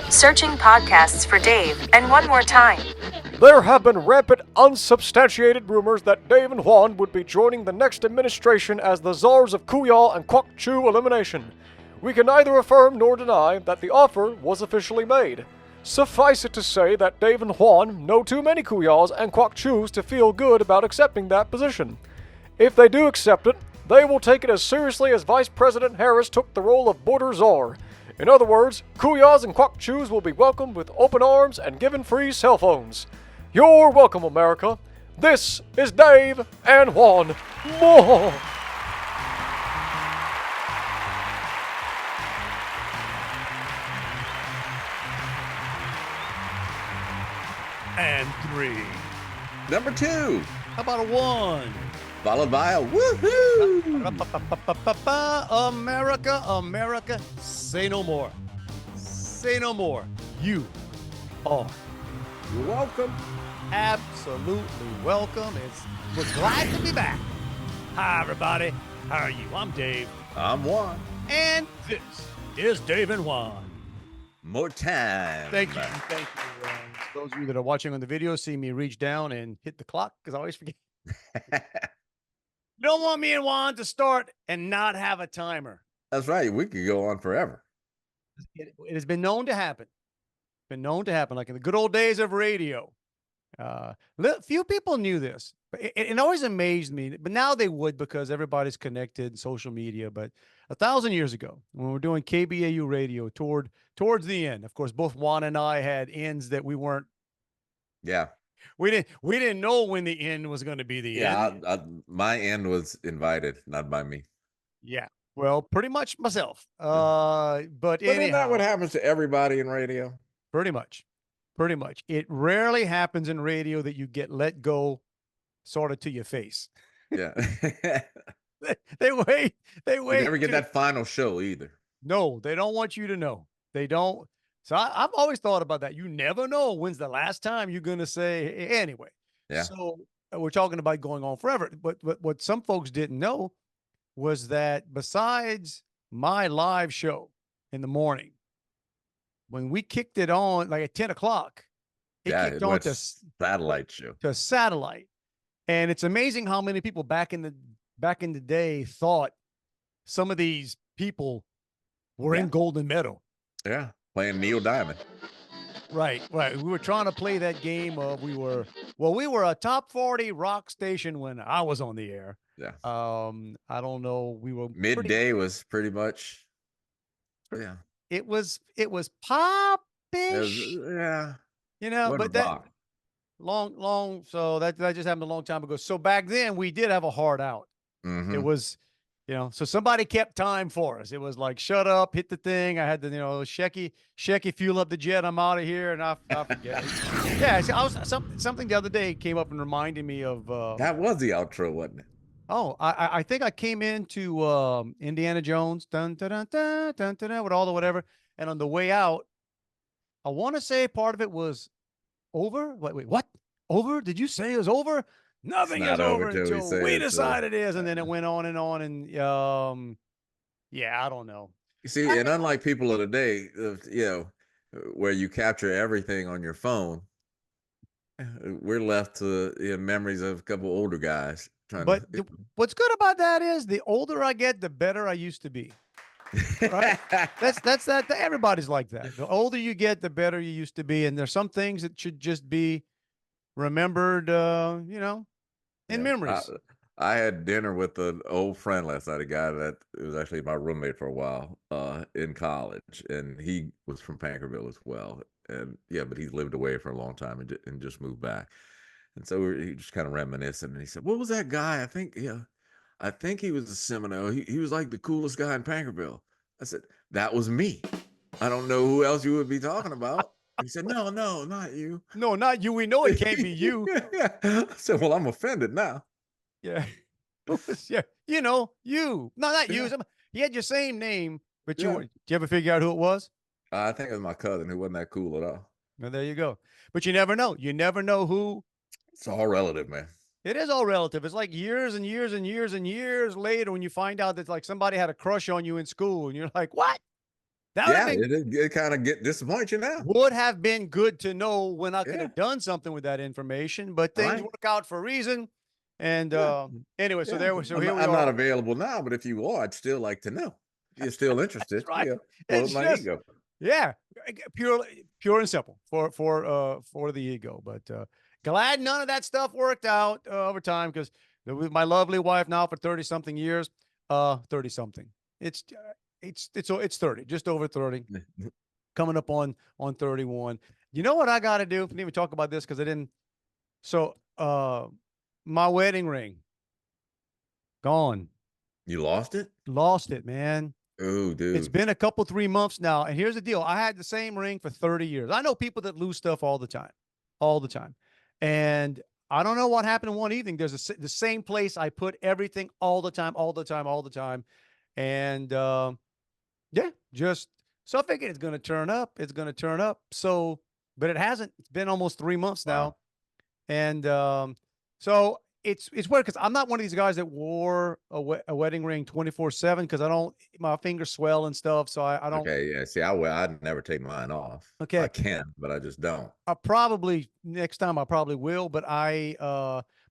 Searching podcasts for Dave, and one more time. There have been rampant, unsubstantiated rumors that Dave and Juan would be joining the next administration as the czars of Kuyal and Kwakchu elimination. We can neither affirm nor deny that the offer was officially made. Suffice it to say that Dave and Juan know too many Kuyals and Kwakchus to feel good about accepting that position. If they do accept it, they will take it as seriously as Vice President Harris took the role of border czar. In other words, Kuyas and Kwakchus will be welcomed with open arms and given free cell phones. You're welcome, America. This is Dave and Juan. More. And 3. Number 2. How about a 1? Followed by a woohoo! America, America, say no more. Say no more. You are You're welcome. absolutely welcome. We're glad to be back. Hi, everybody. How are you? I'm Dave. I'm Juan. And this is Dave and Juan. More time. Thank you. Thank you. Those of you that are watching on the video see me reach down and hit the clock because I always forget. You don't want me and Juan to start and not have a timer. That's right. We could go on forever. It has been known to happen. Like in the good old days of radio. Few people knew this. It always amazed me, but now they would because everybody's connected, social media. But 1,000 years ago, when we were doing KBAU radio towards the end, of course, both Juan and I had ends that we weren't. Yeah. We didn't know when the end was going to be the end. Yeah. My end was invited, not by me. Yeah. Well, pretty much myself. But anyhow, isn't that what happens to everybody in radio? Pretty much. It rarely happens in radio that you get let go sort of to your face. Yeah. They wait. You never get that final show either. No, they don't want you to know. They don't. So I've always thought about that. You never know when's the last time you're going to say anyway. Yeah. So we're talking about going on forever. But what some folks didn't know was that besides my live show in the morning, when we kicked it on like at 10 o'clock, it kicked on to satellite show. To satellite. And it's amazing how many people back in the day thought some of these people were in Golden Meadow. Yeah. Playing Neil Diamond. Right. We were trying to play that game of we were a top 40 rock station when I was on the air. Yeah. I don't know. We were midday was pretty much. Yeah. It was pop-ish. Yeah. You know, what but that long. So that just happened a long time ago. So back then we did have a hard out. Mm-hmm. It was, so somebody kept time for us. It was like, shut up, hit the thing. I had to, Shecky, fuel up the jet. I'm out of here. And I forget. Yeah. Something the other day came up and reminded me of. That was the outro, wasn't it? Oh, I think I came into Indiana Jones, dun, dun, dun, dun, dun, dun, dun, with all the whatever. And on the way out, I want to say part of it was over. Wait, what? Over? Did you say it was over? Nothing is over until we decide it is. And then it went on. And yeah, I don't know. You see, and unlike people of the day, where you capture everything on your phone, we're left to memories of a couple older guys. But what's good about that is the older I get, the better I used to be. Right? that's everybody's like that. The older you get, the better you used to be. And there's some things that should just be remembered, in memories. I had dinner with an old friend last night, a guy that was actually my roommate for a while in college. And he was from Paincourtville as well. And but he lived away for a long time and just moved back. And so he just kind of reminiscing, and he said, "What was that guy? I think he was a Seminole. He was like the coolest guy in Paincourtville." I said, "That was me. I don't know who else you would be talking about." He said, "No, not you. No, not you. We know it can't be you." I said, "Well, I'm offended now." Yeah, yeah. You. No, not you. He had your same name, but did you ever figure out who it was? I think it was my cousin who wasn't that cool at all. Well, there you go. But you never know. You never know who. It's all relative, man. It is all relative. It's like years and years and years and years later when you find out that like somebody had a crush on you in school and you're like, what? That would have Yeah, been it kind of get disappoint you now. would have been good to know when I could Yeah, have done something with that information, but things right. work out for a reason. And Yeah, anyway, yeah. so here we I'm not are. available now, but if you are, I'd still like to know. If you're still That's interested, right. float It's my just ego. yeah, pure and simple for the ego. But glad none of that stuff worked out over time because with my lovely wife now for 30 something years, 30 something. It's 30, just over 30, coming up on 31. You know what I got to do? We didn't even talk about this because I didn't. So my wedding ring gone, You lost it? lost it, man. Oh, It's dude. been a couple, 3 months now. And here's the deal. I had the same ring for 30 years. I know people that lose stuff all the time, all the time. And I don't know what happened in one evening. There's the same place I put everything all the time, all the time, all the time. And yeah, just so I figured it's going to turn up. It's going to turn up. So, but it hasn't. It's been almost 3 months now. Wow. And so it's weird because I'm not one of these guys that wore a wedding ring 24/7 because I don't my fingers swell and stuff. So I don't. Okay, yeah. See, I'd never take mine off. I Okay, can, but I just don't. I probably next time I probably will, but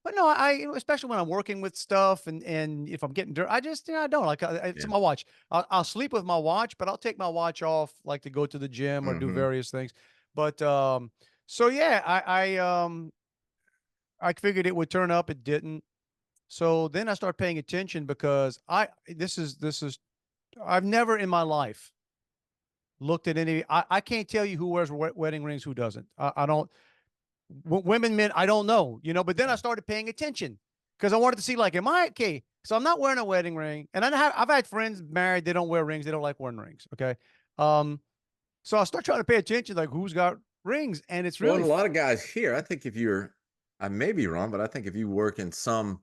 but no, I especially when I'm working with stuff and if I'm getting dirt, I just I don't like it's Yeah. my watch. I'll sleep with my watch, but I'll take my watch off like to go to the gym or do Hmm. various things. But so yeah, I figured it would turn up. It didn't. So then I started paying attention because this is I've never in my life looked at any. I can't tell you who wears wedding rings, who doesn't. I don't. Women, men, I don't know. But then I started paying attention because I wanted to see like, am I okay? So I'm not wearing a wedding ring, and I've had friends married. They don't wear rings. They don't like wearing rings. Okay. So I start trying to pay attention, like who's got rings, and it's Well, and really a lot of guys here, I think if I may be wrong, but I think if you work in some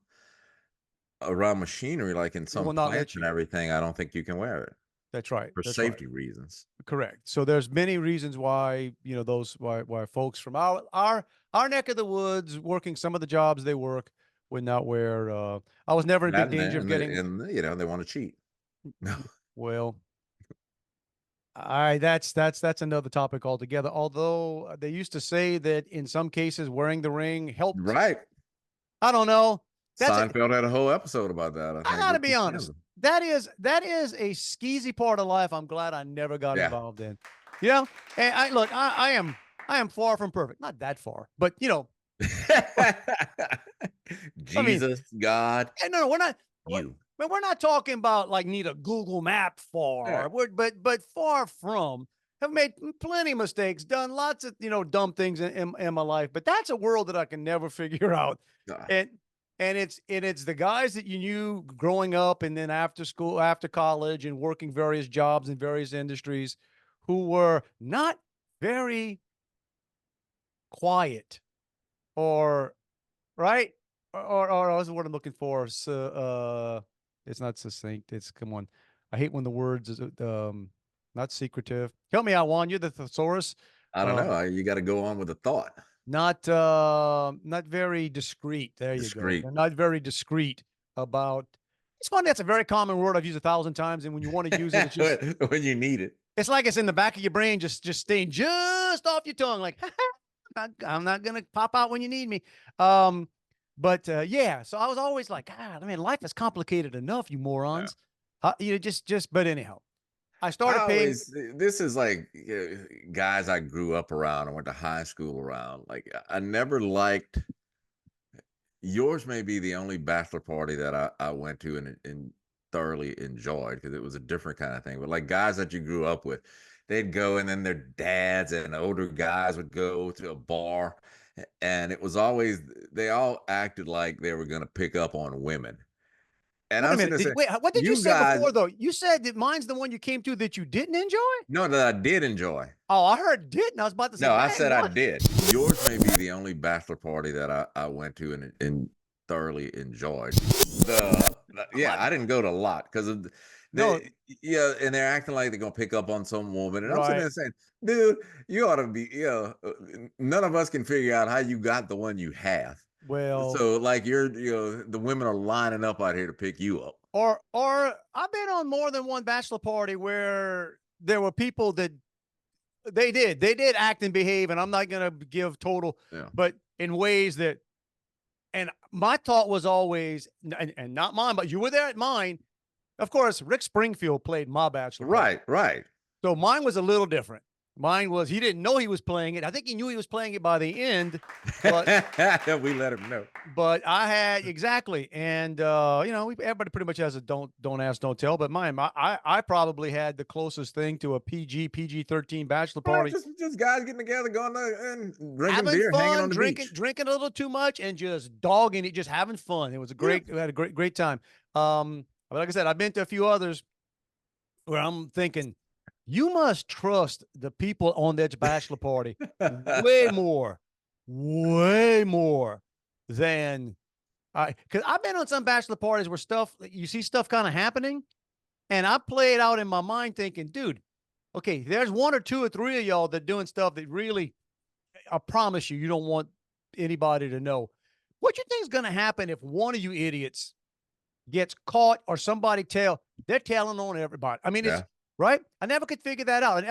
around machinery, like in they some will not let plants and you. everything, I don't think you can wear it That's right. for That's right. safety reasons. Correct. So there's many reasons why, those why folks from our neck of the woods working some of the jobs they work would not wear I was never in That big danger of getting they want to cheat. No. well, that's another topic altogether. Although they used to say that in some cases wearing the ring helped. Right. I don't know. That's a, Seinfeld had a whole episode about that, I I think, gotta with be the honest. scandal. That is a skeezy part of life. I'm glad I never got Yeah. involved in. You know, and I am far from perfect. Not that far, but I mean, Jesus, God, no, we're not. you. But we're not talking about like need a Google map Yeah. far. But far from. Have made plenty of mistakes, done lots of dumb things in my life. But that's a world that I can never figure out. Ah, And it's the guys that you knew growing up and then after school, after college, and working various jobs in various industries, who were not very quiet or right or what's the word I'm looking for? So, it's not succinct. It's come on. I hate when the words is not secretive. Help me out, Juan. You're the thesaurus. I don't know. You got to go on with the thought. Not very discreet. There you go. Discreet. They're not very discreet about. It's funny. That's a very common word I've used 1,000 times, and when you want to use it, it's just when you need it. it's like it's in the back of your brain, just staying just off your tongue. Like I'm not gonna pop out when you need me. But yeah. So I was always like, God, I mean, life is complicated enough, you morons. Just. But anyhow, I started paying. This is like guys I grew up around and went to high school around. Like I never liked. Yours may be the only bachelor party that I went to and thoroughly enjoyed because it was a different kind of thing. But like guys that you grew up with, they'd go and then their dads and older guys would go to a bar, and it was always they all acted like they were going to pick up on women. And Wait a I'm sitting minute. there saying, Wait, what did you you say guys, before though? You said that mine's the one you came to that you didn't enjoy. no, that I did enjoy. Oh, I heard didn't. I was about to say, No, I dang, said I what? did. Yours may be the only bachelor party that I went to and thoroughly enjoyed. Yeah, I didn't go to a lot because of No, yeah, and they're acting like they're gonna pick up on some woman, and I'm sitting right. there saying, dude, you ought to be, none of us can figure out how you got the one you have. Well, So like the women are lining up out here to pick you up. or I've been on more than one bachelor party where there were people that they did act and behave, and I'm not going to give total, but in ways that, and my thought was always, and not mine, but you were there at mine. Of course, Rick Springfield played my bachelor party. Right. So mine was a little different. Mine was, he didn't know he was playing it. I think he knew he was playing it by the end, but we let him know. But I had exactly, and everybody pretty much has a don't ask, don't tell. But mine, I probably had the closest thing to a PG-13 bachelor party. Just guys getting together, going and drinking having beer, fun, hanging on the drinking a little too much, and just dogging it, just having fun. It was we had a great time. But like I said, I've been to a few others where I'm thinking, you must trust the people on that bachelor party way more than because I've been on some bachelor parties where you see stuff kind of happening, and I play it out in my mind thinking, dude, okay, there's one or two or three of y'all that doing stuff that really, I promise you don't want anybody to know. What you think is going to happen if one of you idiots gets caught or somebody they're telling on everybody? I mean, it's right. I never could figure that out.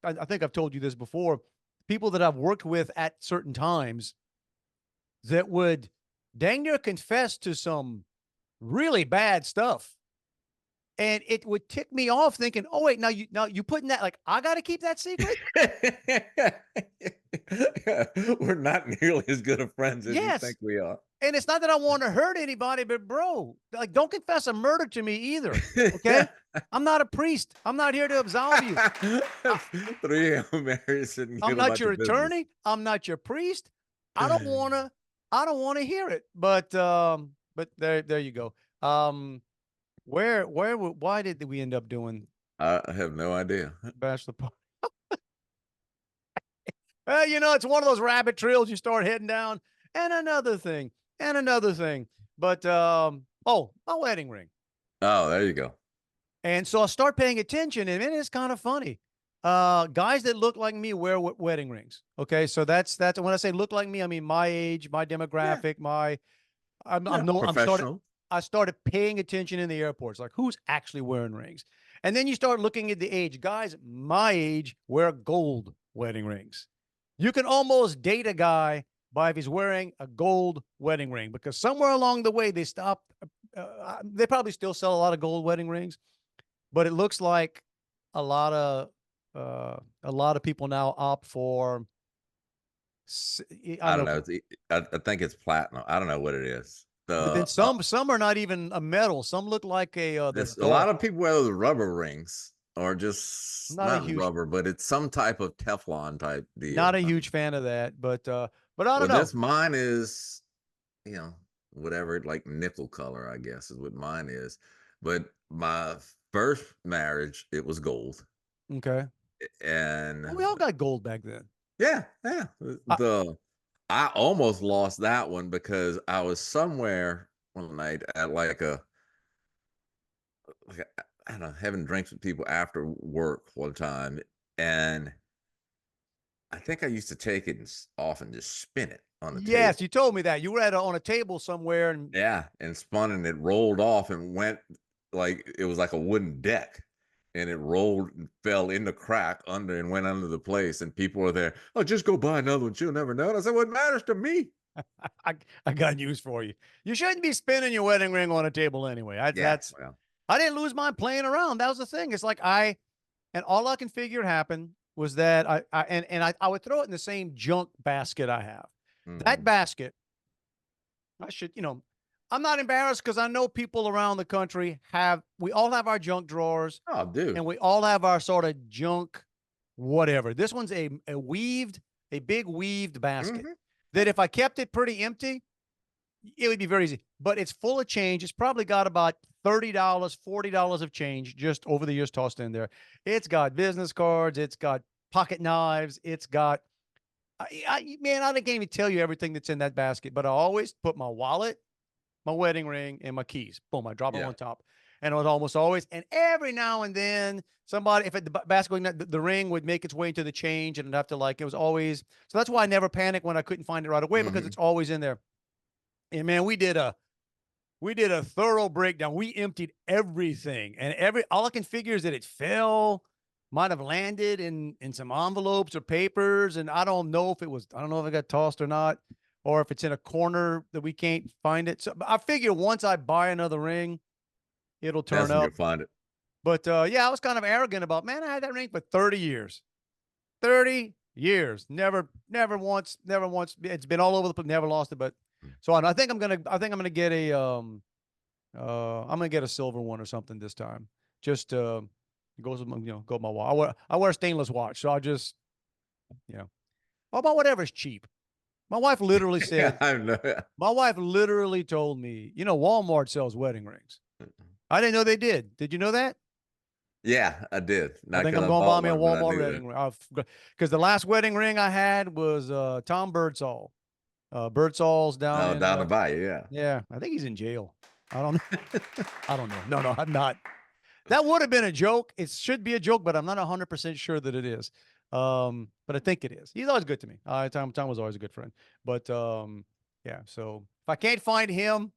I think I've told you this before. People that I've worked with at certain times that would dang near confess to some really bad stuff. And it would tick me off thinking, oh, wait, now you putting that, like, I got to keep that secret. We're not nearly as good of friends as you think we are. And it's not that I want to hurt anybody, but bro, like, don't confess a murder to me either. Okay. I'm not a priest. I'm not here to absolve you. 3 Hail Marys. I'm not your attorney. I'm not your priest. I don't want to hear it. But there you go. Why did we end up doing? I have no idea. Bachelor party. Well, it's one of those rabbit trails you start heading down, and another thing. But my wedding ring. Oh, there you go. And so I start paying attention, and it's kind of funny. Guys that look like me wear wedding rings. Okay, so that's when I say look like me, I mean my age, my demographic, I started paying attention in the airports, like who's actually wearing rings. And then you start looking at the age. Guys my age wear gold wedding rings. You can almost date a guy by if he's wearing a gold wedding ring, because somewhere along the way they stopped. They probably still sell a lot of gold wedding rings, but it looks like a lot of people now opt for. I don't know. I think it's platinum. I don't know what it is. But then some are not even a metal. Some look like a lot of people wear the rubber rings, or just not rubber, but it's some type of Teflon type deal. Not a huge fan of that, but I don't know. Mine is, whatever, like nickel color, I guess is what mine is. But my first marriage, it was gold. Okay. And we all got gold back then. Yeah. I almost lost that one because I was somewhere one night at I don't know, having drinks with people after work one time, and I think I used to take it off and just spin it on the table. Yes, you told me that. You were on a table somewhere, and spun, and it rolled off and went it was like a wooden deck. And it rolled and fell in the crack under and went under the place. And people were there. Oh, just go buy another one. She'll never know. And I said, what matters to me? I got news for you. You shouldn't be spinning your wedding ring on a table anyway. I didn't lose mine playing around. That was the thing. It's like and all I can figure happened was that I would throw it in the same junk basket I have. Mm-hmm. That basket, I should, I'm not embarrassed because I know people around the country we all have our junk drawers. Oh, dude. And we all have our sort of junk, whatever. This one's a big weaved basket that if I kept it pretty empty, it would be very easy, but it's full of change. It's probably got about $30, $40 of change just over the years tossed in there. It's got business cards. It's got pocket knives. It's got, I can't even tell you everything that's in that basket, but I always put my wallet, my wedding ring, and my keys. Boom, I drop them on top. And it was almost always, and every now and then somebody, if the basket, the ring would make its way into the change, and I'd have to it was always, so that's why I never panicked when I couldn't find it right away, because it's always in there. And man, we did a thorough breakdown. We emptied everything, and all I can figure is that it fell might have landed in some envelopes or papers, and I don't know if it got tossed or not, or if it's in a corner that we can't find it. So I figure once I buy another ring, it'll turn That's when up. you'll find it. But yeah, I was kind of arrogant about, man, I had that ring for 30 years. 30 years. Never once. It's been all over the place, never lost it. But so I think I'm gonna get I'm gonna get a silver one or something this time. Just it goes with go with my watch. I wear a stainless watch, so I just how about whatever's cheap. My wife literally said, I know. my wife literally told me, Walmart sells wedding rings. I didn't know they did. Did you know that? Yeah, I did. I think I'm going to buy me a Walmart wedding ring. Because the last wedding ring I had was Tom Birdsall. Birdsall's down in down the bayou. Yeah. Yeah, I think he's in jail. I don't know. I don't know. No, I'm not. That would have been a joke. It should be a joke, but I'm not 100% sure that it is. But I think it is. He's always good to me. Tom was always a good friend. But yeah. So if I can't find him,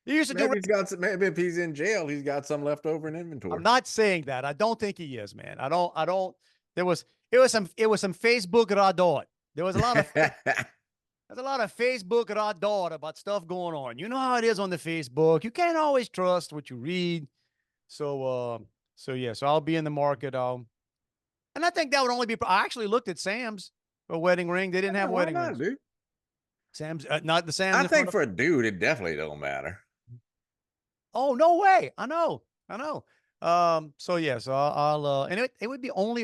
he used to maybe he's got some, maybe if he's in jail, he's got some left over in inventory. I'm not saying that. I don't think he is, man. I don't. It was some Facebook radot. There was a lot of there's a lot of Facebook radot about stuff going on. You know how it is on the Facebook. You can't always trust what you read. So yeah. So I'll be in the market. And I think that would only be. I actually looked at Sam's for a wedding ring. They didn't have wedding rings. Dude? Sam's not the Sam's. I think for a dude, it definitely don't matter. Oh, no way. I know. So yeah, so I'll and it would be only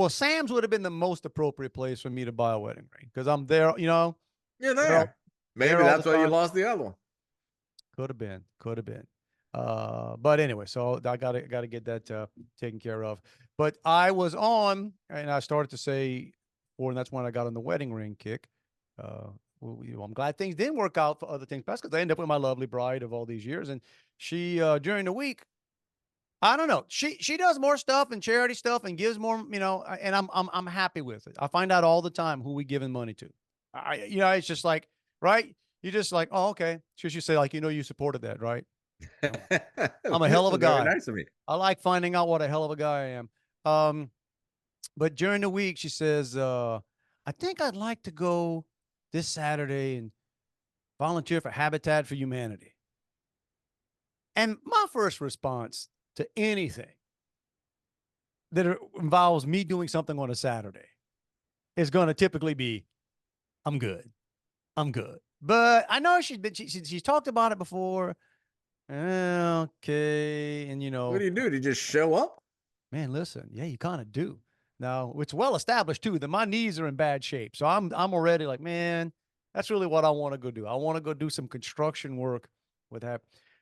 Sam's would have been the most appropriate place for me to buy a wedding ring because I'm there, You're there. Maybe that's why you lost the other one. Could have been. But anyway, so I gotta get that taken care of. But I was on, and I started to say, and that's when I got on the wedding ring kick. I'm glad things didn't work out for other things, because I ended up with my lovely bride of all these years, and she during the week, I don't know, she does more stuff and charity stuff and gives more, and I'm happy with it. I find out all the time who we giving money to. It's just like, right? You're just like, oh, okay. She should say like, you supported that, right? I'm a hell of a guy. Very nice of me. I like finding out what a hell of a guy I am. But during the week, she says, I think I'd like to go this Saturday and volunteer for Habitat for Humanity. And my first response to anything that involves me doing something on a Saturday is going to typically be, I'm good. But I know she's talked about it before. Okay. And what do? Do you just show up? Man, listen, yeah, you kind of do. Now, it's well established too that my knees are in bad shape. So I'm already like, man, that's really what I want to go do. I want to go do some construction work with that.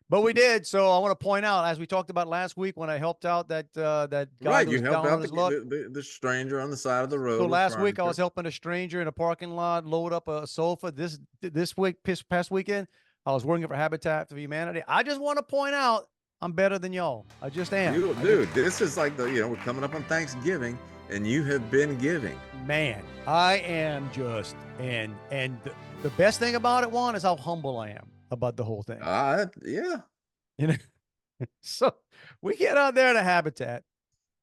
But we did. So I want to point out, as we talked about last week when I helped out that guy right, who was you helped down out on his luck. The stranger on the side of the road. So last week I was helping a stranger in a parking lot load up a sofa. This past weekend, I was working for Habitat for Humanity. I just want to point out I'm better than y'all. I just am. Dude, this is like we're coming up on Thanksgiving, and you have been giving. Man, I am just and the best thing about it, Juan, is how humble I am about the whole thing. Yeah. So we get out there to Habitat,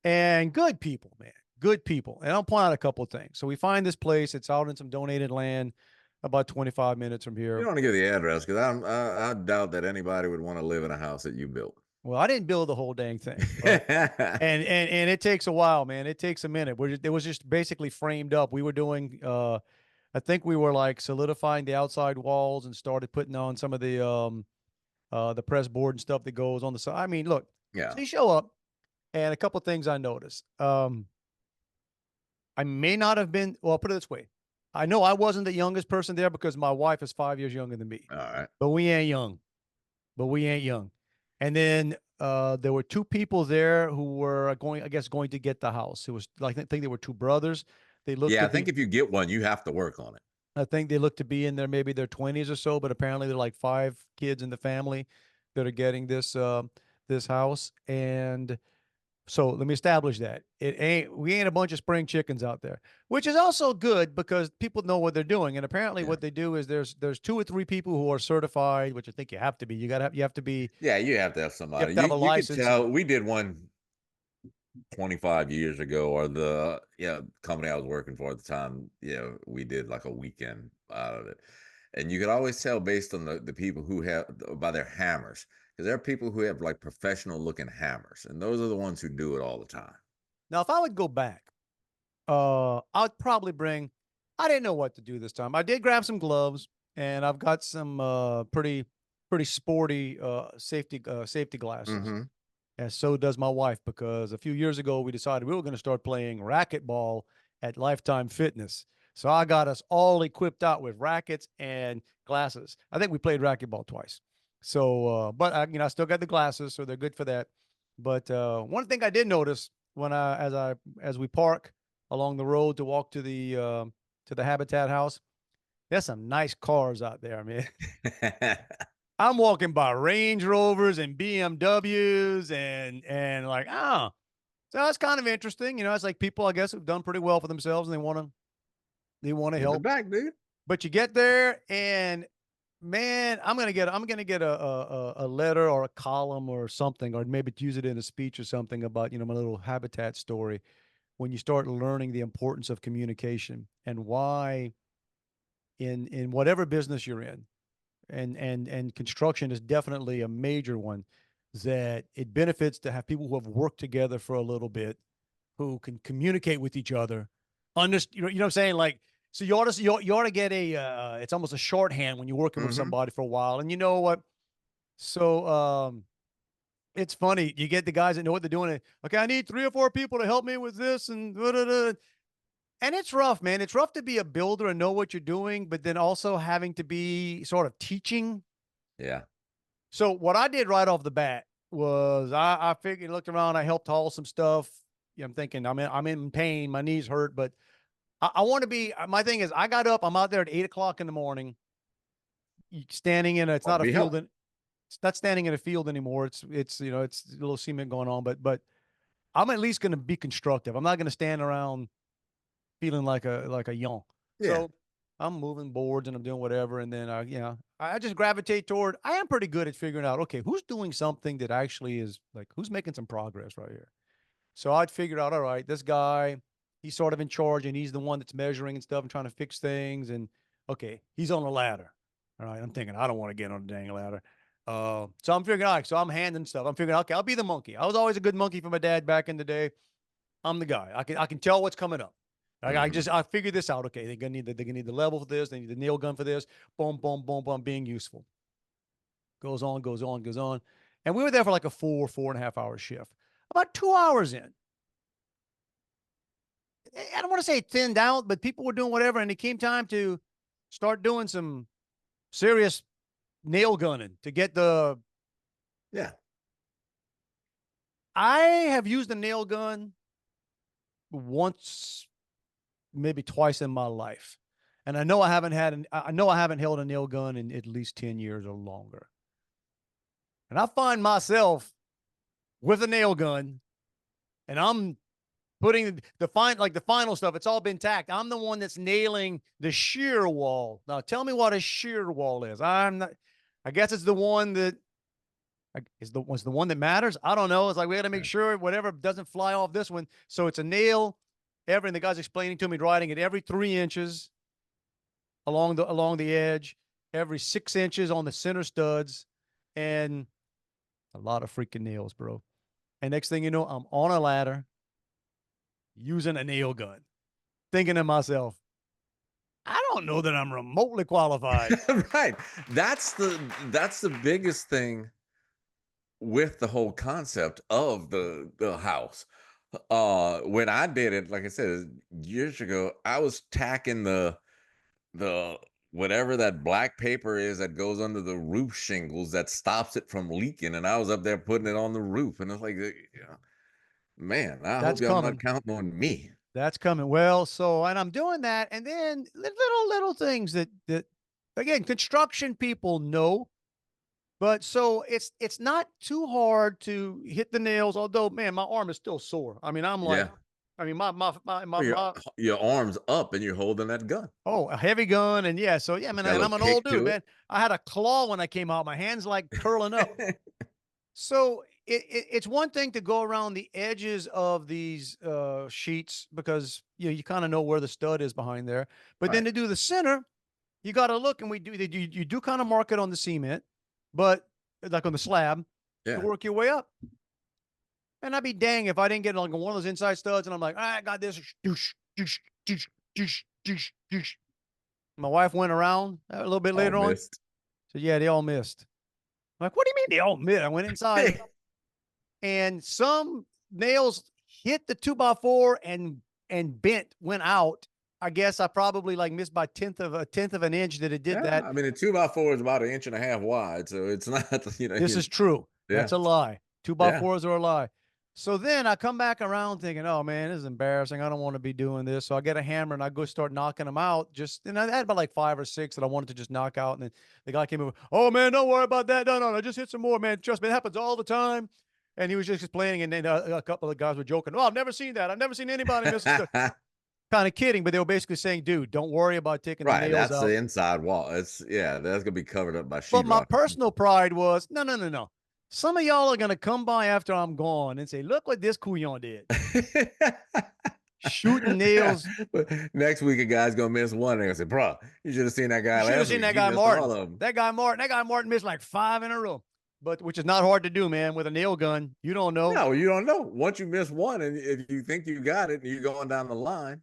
and good people, man, good people. And I'll point out a couple of things. So we find this place. It's out in some donated land, about 25 minutes from here. You don't want to give the address because I doubt that anybody would want to live in a house that you built. Well, I didn't build the whole dang thing, and it takes a while, man. It takes a minute. It was just basically framed up. We were doing, I think we were like solidifying the outside walls and started putting on some of the press board and stuff that goes on the side. I mean, look, yeah. So you show up, and a couple of things I noticed. I may not have been. Well, I'll put it this way. I know I wasn't the youngest person there because my wife is 5 years younger than me. All right. But we ain't young. And then there were two people there who were going to get the house. It was like, I think they were two brothers. They looked. Yeah, I think if you get one, you have to work on it. I think they look to be in maybe their 20s or so, but apparently they're like 5 kids in the family that are getting this house. And so let me establish that we ain't a bunch of spring chickens out there, which is also good because people know what they're doing. And apparently what they do is there's 2 or 3 people who are certified, which I think you have to be. You have to be. Yeah, you have to have somebody. You have to have a license. Could tell we did one 25 years ago, or the company I was working for at the time, we did like a weekend out of it. And you could always tell based on the people who have by their hammers, because there are people who have like professional looking hammers, and those are the ones who do it all the time. Now, if I would go back, I'd probably bring. I didn't know what to do this time. I did grab some gloves, and I've got some pretty sporty safety glasses. Mm-hmm. And so does my wife, because a few years ago we decided we were going to start playing racquetball at Lifetime Fitness. So I got us all equipped out with rackets and glasses. I think we played racquetball twice. So, but I still got the glasses, so they're good for that. But one thing I did notice when as we park along the road to walk to the Habitat house, there's some nice cars out there, man. I'm walking by Range Rovers and BMWs and like, so that's kind of interesting. It's like people, I guess, have done pretty well for themselves and they want to Give it help. back, dude. But you get there and man, I'm gonna get a letter or a column or something, or maybe use it in a speech or something about, my little Habitat story when you start learning the importance of communication and why in whatever business you're in, and construction is definitely a major one, that it benefits to have people who have worked together for a little bit, who can communicate with each other. You know what I'm saying? Like, so you ought to get it's almost a shorthand when you're working with somebody for a while. And you know what? So it's funny. You get the guys that know what they're doing. Okay, I need 3 or 4 people to help me with this, and and it's rough, man. It's rough to be a builder and know what you're doing, but then also having to be sort of teaching. Yeah. So what I did right off the bat was I figured, looked around, I helped haul some stuff. I'm thinking I'm in pain, my knees hurt, but I want to be. My thing is, I got up. I'm out there at 8 o'clock in the morning, standing in. It's not a field. It's not standing in a field anymore. It's it's a little cement going on, but I'm at least going to be constructive. I'm not going to stand around feeling like a yawn. Yeah. So I'm moving boards and I'm doing whatever. And then I just gravitate toward, I am pretty good at figuring out, okay, who's doing something that actually is like, who's making some progress right here. So I'd figure out, all right, this guy, he's sort of in charge and he's the one that's measuring and stuff and trying to fix things. And okay, he's on a ladder. All right. I'm thinking, I don't want to get on a dang ladder. So I'm figuring, all right, so I'm handing stuff. I'm figuring, okay, I'll be the monkey. I was always a good monkey for my dad back in the day. I'm the guy. I can tell what's coming up. I figured this out. Okay, they're gonna need the level for this. They need the nail gun for this. Boom, boom, boom, boom. Being useful. Goes on, goes on, goes on, and we were there for like a 4.5 hour shift. About 2 hours in, I don't want to say thinned out, but people were doing whatever, and it came time to start doing some serious nail gunning to get the. Yeah. I have used a nail gun once, maybe twice in my life. And I know I haven't held a nail gun in at least 10 years or longer. And I find myself with a nail gun and I'm putting the final stuff. It's all been tacked. I'm the one that's nailing the shear wall. Now tell me what a shear wall is. I guess it's the one that was the one that matters. I don't know. It's like, we got to make sure whatever doesn't fly off this one. So it's a nail. And the guy's explaining to me, writing it every 3 inches along the edge, every 6 inches on the center studs, and a lot of freaking nails, bro. And next thing you know, I'm on a ladder using a nail gun, thinking to myself, I don't know that I'm remotely qualified. Right. That's the biggest thing with the whole concept of the house. When I did it, like I said, years ago, I was tacking the whatever that black paper is that goes under the roof shingles that stops it from leaking, and I was up there putting it on the roof, and it's like, man, I hope y'all not counting on me. That's coming. Well, and I'm doing that, and then little things that again, construction people know. But so it's not too hard to hit the nails, although, man, my arm is still sore. I mean, I'm like, I mean, your arm's up and you're holding that gun. Oh, a heavy gun. And so, man, and I'm an old dude, man. I had a claw when I came out. My hand's like curling up. So it's one thing to go around the edges of these sheets because you kind of know where the stud is behind there. But then Right. to do the center, you got to look, and you do kind of mark it on the cement, but like on the slab, to Yeah. work your way up. And I'd be dang if I didn't get like one of those inside studs, and I'm like, I got this. Doosh, doosh, doosh, doosh, doosh, doosh. My wife went around a little bit All later on. missed. So yeah, they all missed. I'm like, what do you mean they all missed? I went inside, and some nails hit the 2x4 and bent, went out. I guess I probably like missed by tenth of an inch that it did Yeah, that. I mean, a 2x4 is about 1.5 inches wide, so it's not, This is true. That's yeah, a lie. Two by yeah. fours are a lie. So then I come back around thinking, oh man, this is embarrassing. I don't want to be doing this. So I get a hammer and I go start knocking them out. And I had about like 5 or 6 that I wanted to just knock out. And then the guy came over, oh man, don't worry about that. No, I just hit some more, man. Trust me, it happens all the time. And he was just explaining. And then a couple of guys were joking. Oh, I've never seen that. I've never seen anybody miss a kind of kidding, but they were basically saying, dude, don't worry about taking the Right, nails that's out. the inside wall. That's gonna be covered up by But my sheetrock. personal pride was, no. Some of y'all are going to come by after I'm gone and say, look what this couillon did. Shooting nails. But next week, a guy's gonna miss one. And I say, bro, you should have seen that guy You should have last seen week. that He guy missed all Martin. of them. That guy Martin missed like 5 in a row. But which is not hard to do, man, with a nail gun. You don't know. No, you don't know. Once you miss one, and if you think you got it, and you're going down the line,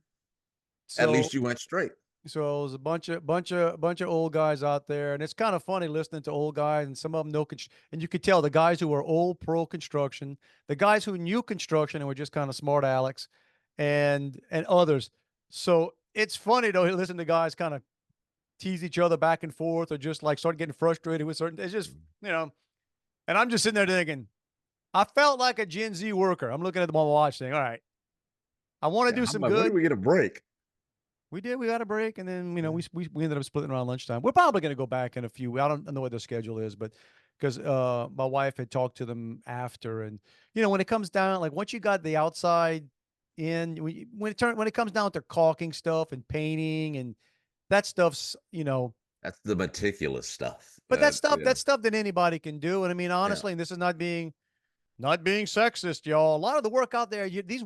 at least you went straight. So it was a bunch of old guys out there, and it's kind of funny listening to old guys, and some of them know, and you could tell the guys who were old pro construction, the guys who knew construction and were just kind of smart Alex, and others. So it's funny though, listen to guys kind of tease each other back and forth, or just like start getting frustrated with certain. It's just and I'm just sitting there thinking, I felt like a Gen Z worker. I'm looking at my watch, saying, all right, I want to do some Like, when good. do we get a break? We did. We got a break, and then we ended up splitting around lunchtime. We're probably going to go back in a few. I don't know what their schedule is, but because my wife had talked to them after, and when it comes down, like once you got the outside in, when it comes down to caulking stuff and painting and that stuff's That's the meticulous stuff. but that's stuff that anybody can do. And I mean, honestly, and this is not being sexist, y'all. A lot of the work out there, these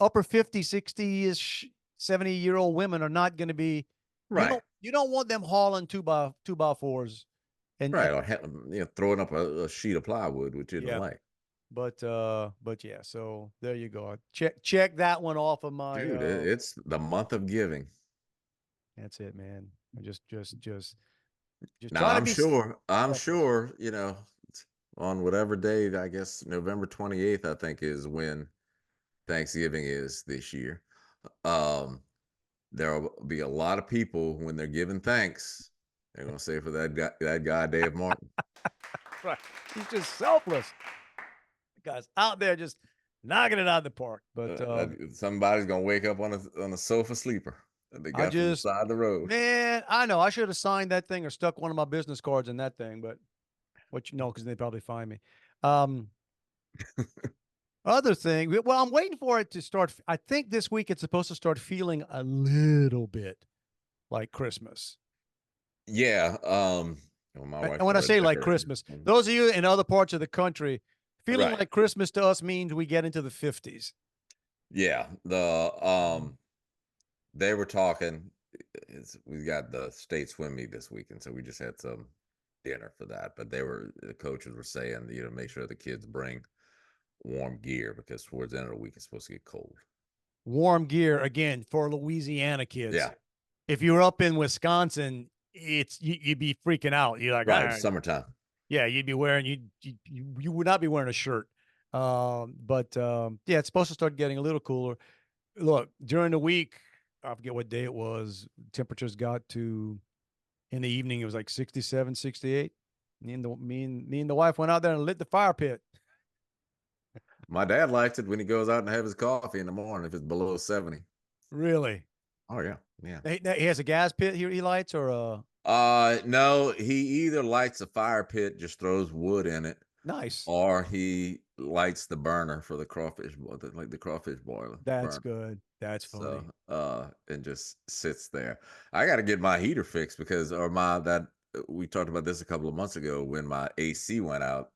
upper 50, 60-ish, 70-year-old women are not going to be right. You don't want them hauling 2x4s and Right, or throwing up a sheet of plywood, which you don't like. But yeah, so there you go. Check that one off of my Dude, it's the month of giving. That's it, man. Just Now I'm sure, on whatever day, I guess November 28th, I think is when Thanksgiving is this year. There'll be a lot of people when they're giving thanks. They're gonna say for that guy Dave Martin. Right, he's just selfless. The guy's out there just knocking it out of the park. But somebody's gonna wake up on a sofa sleeper that they got from the side of the road. Man, I know I should have signed that thing or stuck one of my business cards in that thing, but because they'd probably find me. Other thing, well, I'm waiting for it to start. I think this week it's supposed to start feeling a little bit like Christmas. Yeah. My wife and when I say like Christmas, those of you in other parts of the country, feeling like Christmas to us means we get into the 50s. Yeah. They were talking. We got the state swim meet this weekend, so we just had some dinner for that. But the coaches were saying, make sure the kids bring warm gear because towards the end of the week it's supposed to get cold. Warm gear again for Louisiana kids. Yeah. If you were up in Wisconsin, you'd be freaking out. You're like, right, summertime. Yeah, you'd be wearing you would not be wearing a shirt. Yeah, it's supposed to start getting a little cooler. Look, during the week, I forget what day it was, temperatures got to in the evening it was like 67, 68. Me and the wife went out there and lit the fire pit. My dad likes it when he goes out and have his coffee in the morning if it's below 70. Really? Oh yeah, yeah. He has a gas pit here he lights or no, he either lights a fire pit, just throws wood in it. Nice. Or he lights the burner for the crawfish, like the crawfish boiler. That's good. That's funny. So, and just sits there. I got to get my heater fixed because we talked about this a couple of months ago when my AC went out.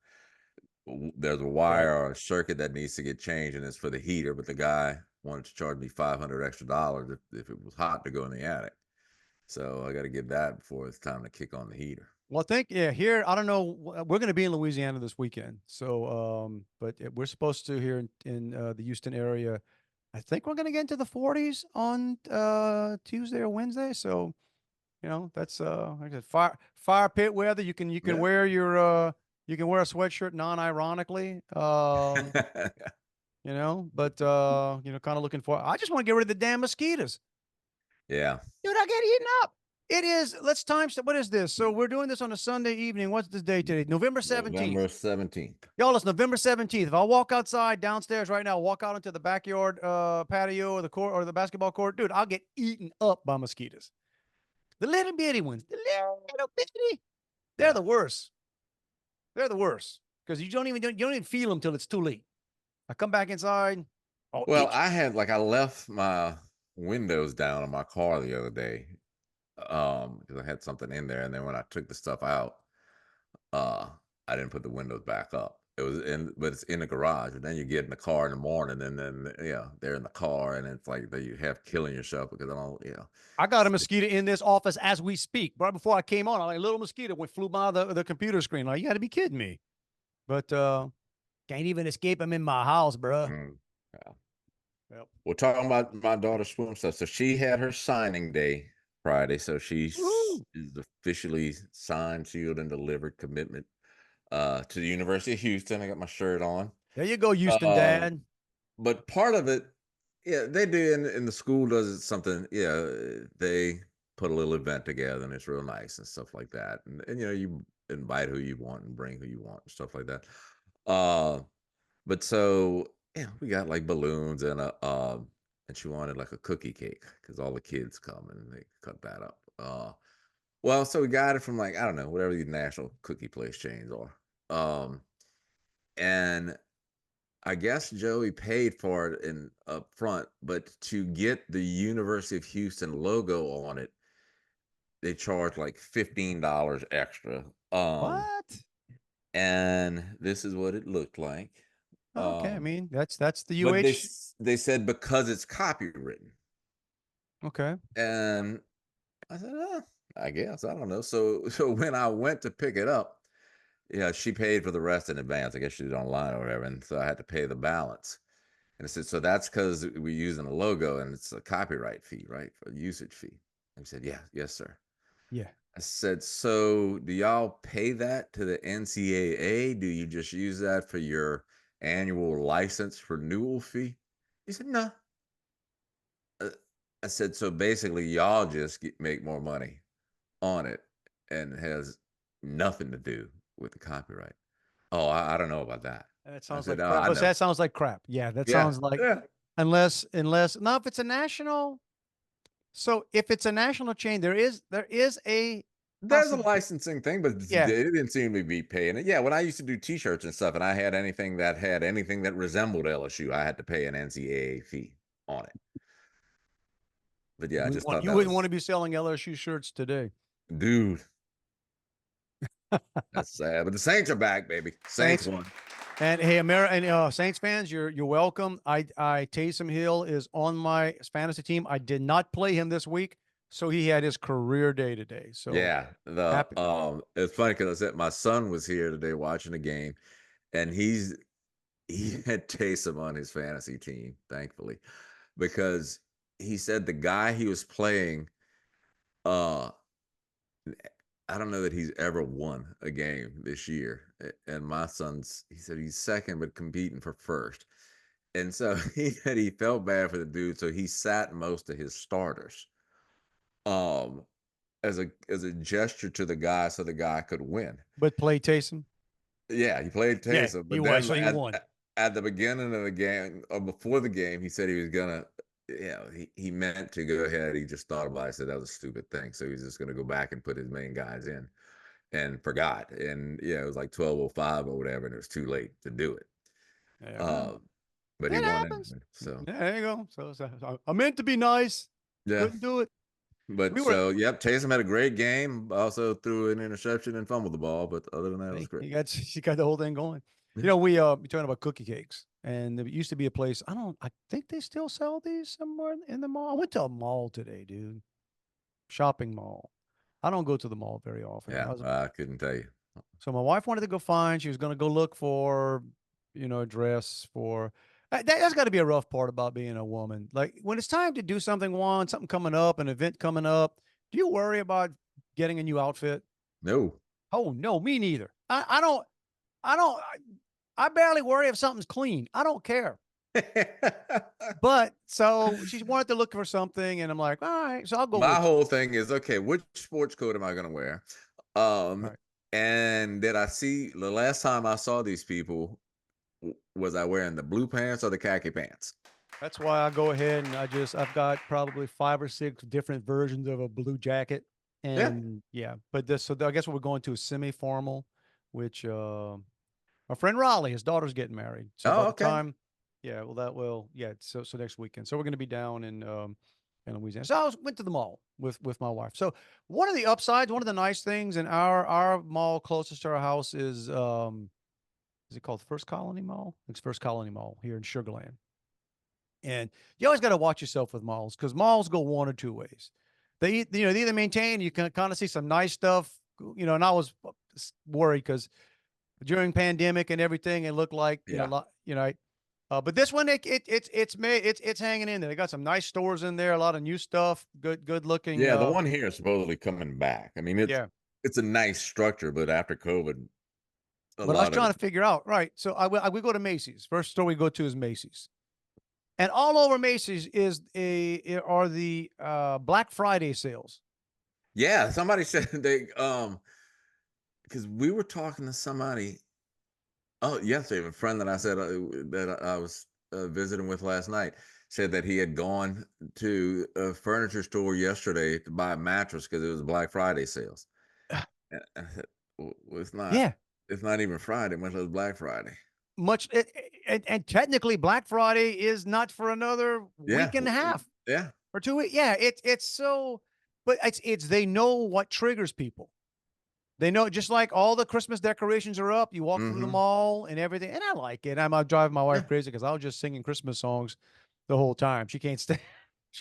there's a wire or a circuit that needs to get changed, and it's for the heater. But the guy wanted to charge me $500 extra if it was hot to go in the attic. So I got to get that before it's time to kick on the heater. Well, here, I don't know. We're going to be in Louisiana this weekend. So, but we're supposed to here in the Houston area. I think we're going to get into the 40s on Tuesday or Wednesday. So, that's like I said, fire pit weather. You can wear you can wear a sweatshirt non-ironically. But kind of looking for. I just want to get rid of the damn mosquitoes. Yeah. Dude, I get eaten up. It is. Let's time. What is this? So we're doing this on a Sunday evening. What's this day today? November 17th. November 17th. Y'all, it's November 17th. If I walk outside downstairs right now, walk out into the backyard patio or the court or the basketball court, dude, I'll get eaten up by mosquitoes. The little bitty ones. The little bitty. They're the worst. They're the worst. Because you don't even feel them till it's too late. I come back inside. Well, I left my windows down on my car the other day. Because I had something in there, and then when I took the stuff out, I didn't put the windows back up. But it's in the garage. And then you get in the car in the morning, and then they're in the car, and it's like that you have killing yourself because I got a mosquito in this office as we speak. Right before I came on, a little mosquito flew by the computer screen. Like, you got to be kidding me. But can't even escape them in my house, bro. Yeah. Yep. We're talking about my daughter's swim stuff. So she had her signing day Friday, so she is officially signed, sealed, and delivered commitment to the University of Houston. I got my shirt on. There you go, Houston dad. But part of it, they do, and the school does something. They put a little event together, and it's real nice and stuff like that. And you invite who you want and bring who you want and stuff like that. But so we got like balloons and and she wanted like a cookie cake because all the kids come and they cut that up. Well, so we got it from I don't know, whatever these national cookie place chains are. And I guess Joey paid for it up front, but to get the University of Houston logo on it, they charged like $15 extra. What? And this is what it looked like. Okay, I mean that's the but UH. they said because it's copywritten. Okay. And I said, I guess I don't know. So when I went to pick it up, she paid for the rest in advance. I guess she did it online or whatever, and so I had to pay the balance. And I said, so that's because we're using a logo and it's a copyright fee, right? For a usage fee. And he said, yes, sir. Yeah. I said, so do y'all pay that to the NCAA? Do you just use that for your annual license renewal fee? He said, no. I said, so basically y'all just make more money on it and it has nothing to do with the copyright. Oh, I don't know about that. That sounds like crap. That sounds like crap. Yeah, that sounds like unless now if it's a national. So if it's a national chain, there's a licensing thing, but they didn't seem to be paying it. Yeah, when I used to do T-shirts and stuff, and I had anything that resembled LSU, I had to pay an NCAA fee on it. But I just thought you wouldn't want to be selling LSU shirts today, dude. That's sad, but the Saints are back, baby. Saints won. And hey, Saints fans, you're welcome. Taysom Hill is on my fantasy team. I did not play him this week, so he had his career day today. So it's funny because my son was here today watching the game, and he had Taysom on his fantasy team, thankfully, because he said the guy he was playing, I don't know that he's ever won a game this year. And my son's, he said he's second, but competing for first. And so he said he felt bad for the dude. So he sat most of his starters as a gesture to the guy so the guy could win. But play Taysom? Yeah, he played Taysom. Yeah, but he won. At the beginning of the game, or before the game, he said he was going to, he meant to go ahead. He just thought about it. Said that was a stupid thing. So he's just going to go back and put his main guys in and forgot. And it was like 12:05 or whatever. And it was too late to do it. But he won anyway, so there you go. So I meant to be nice. Yeah. Couldn't do it. But Taysom had a great game. Also threw an interception and fumbled the ball. But other than that, it was great. He got the whole thing going. we talking about cookie cakes, and there used to be a place. I think they still sell these somewhere in the mall. I went to a mall today, dude. Shopping mall. I don't go to the mall very often. Yeah, I couldn't tell you. So my wife wanted to go find. She was going to go look for, a dress for. That's got to be a rough part about being a woman. Like when it's time to do something, something coming up, an event coming up. Do you worry about getting a new outfit? No. Oh no, me neither. I don't. I don't. I barely worry if something's clean. I don't care. But so she wanted to look for something, and I'm like, all right, so I'll go. My whole thing is, okay, which sports coat am I going to wear? Right. And did I see the last time I saw these people? Was I wearing the blue pants or the khaki pants? That's why I go ahead and I've got probably 5 or 6 different versions of a blue jacket. And but so I guess what we're going to is semi-formal, which our friend Raleigh, his daughter's getting married. So by the time, so next weekend. So we're going to be down in Louisiana. So I went to the mall with my wife. So one of the upsides, one of the nice things in our mall closest to our house is it called First Colony Mall? It's First Colony Mall here in Sugar Land. And you always got to watch yourself with malls because malls go one or two ways. They either maintain, you can kind of see some nice stuff, and I was worried because during pandemic and everything, it looked like, but this one, it's hanging in there. They got some nice stores in there, a lot of new stuff, good looking. Yeah, the one here is supposedly coming back. I mean, it's a nice structure, but after COVID, but I was trying to figure out, right? So we go to Macy's. First store we go to is Macy's. And all over Macy's are the Black Friday sales. Yeah, somebody said they because we were talking to somebody. Oh, yesterday, a friend that I said that I was visiting with last night said that he had gone to a furniture store yesterday to buy a mattress because it was Black Friday sales. And I said, well, it's not. Yeah, it's not even Friday, much less Black Friday. And technically Black Friday is not for another week and a half. Yeah. Or 2 weeks. Yeah. It's so, but they know what triggers people. They know, just like all the Christmas decorations are up. You walk through the mall and everything. And I like it. I'm driving my wife crazy because I was just singing Christmas songs the whole time. She can't stay.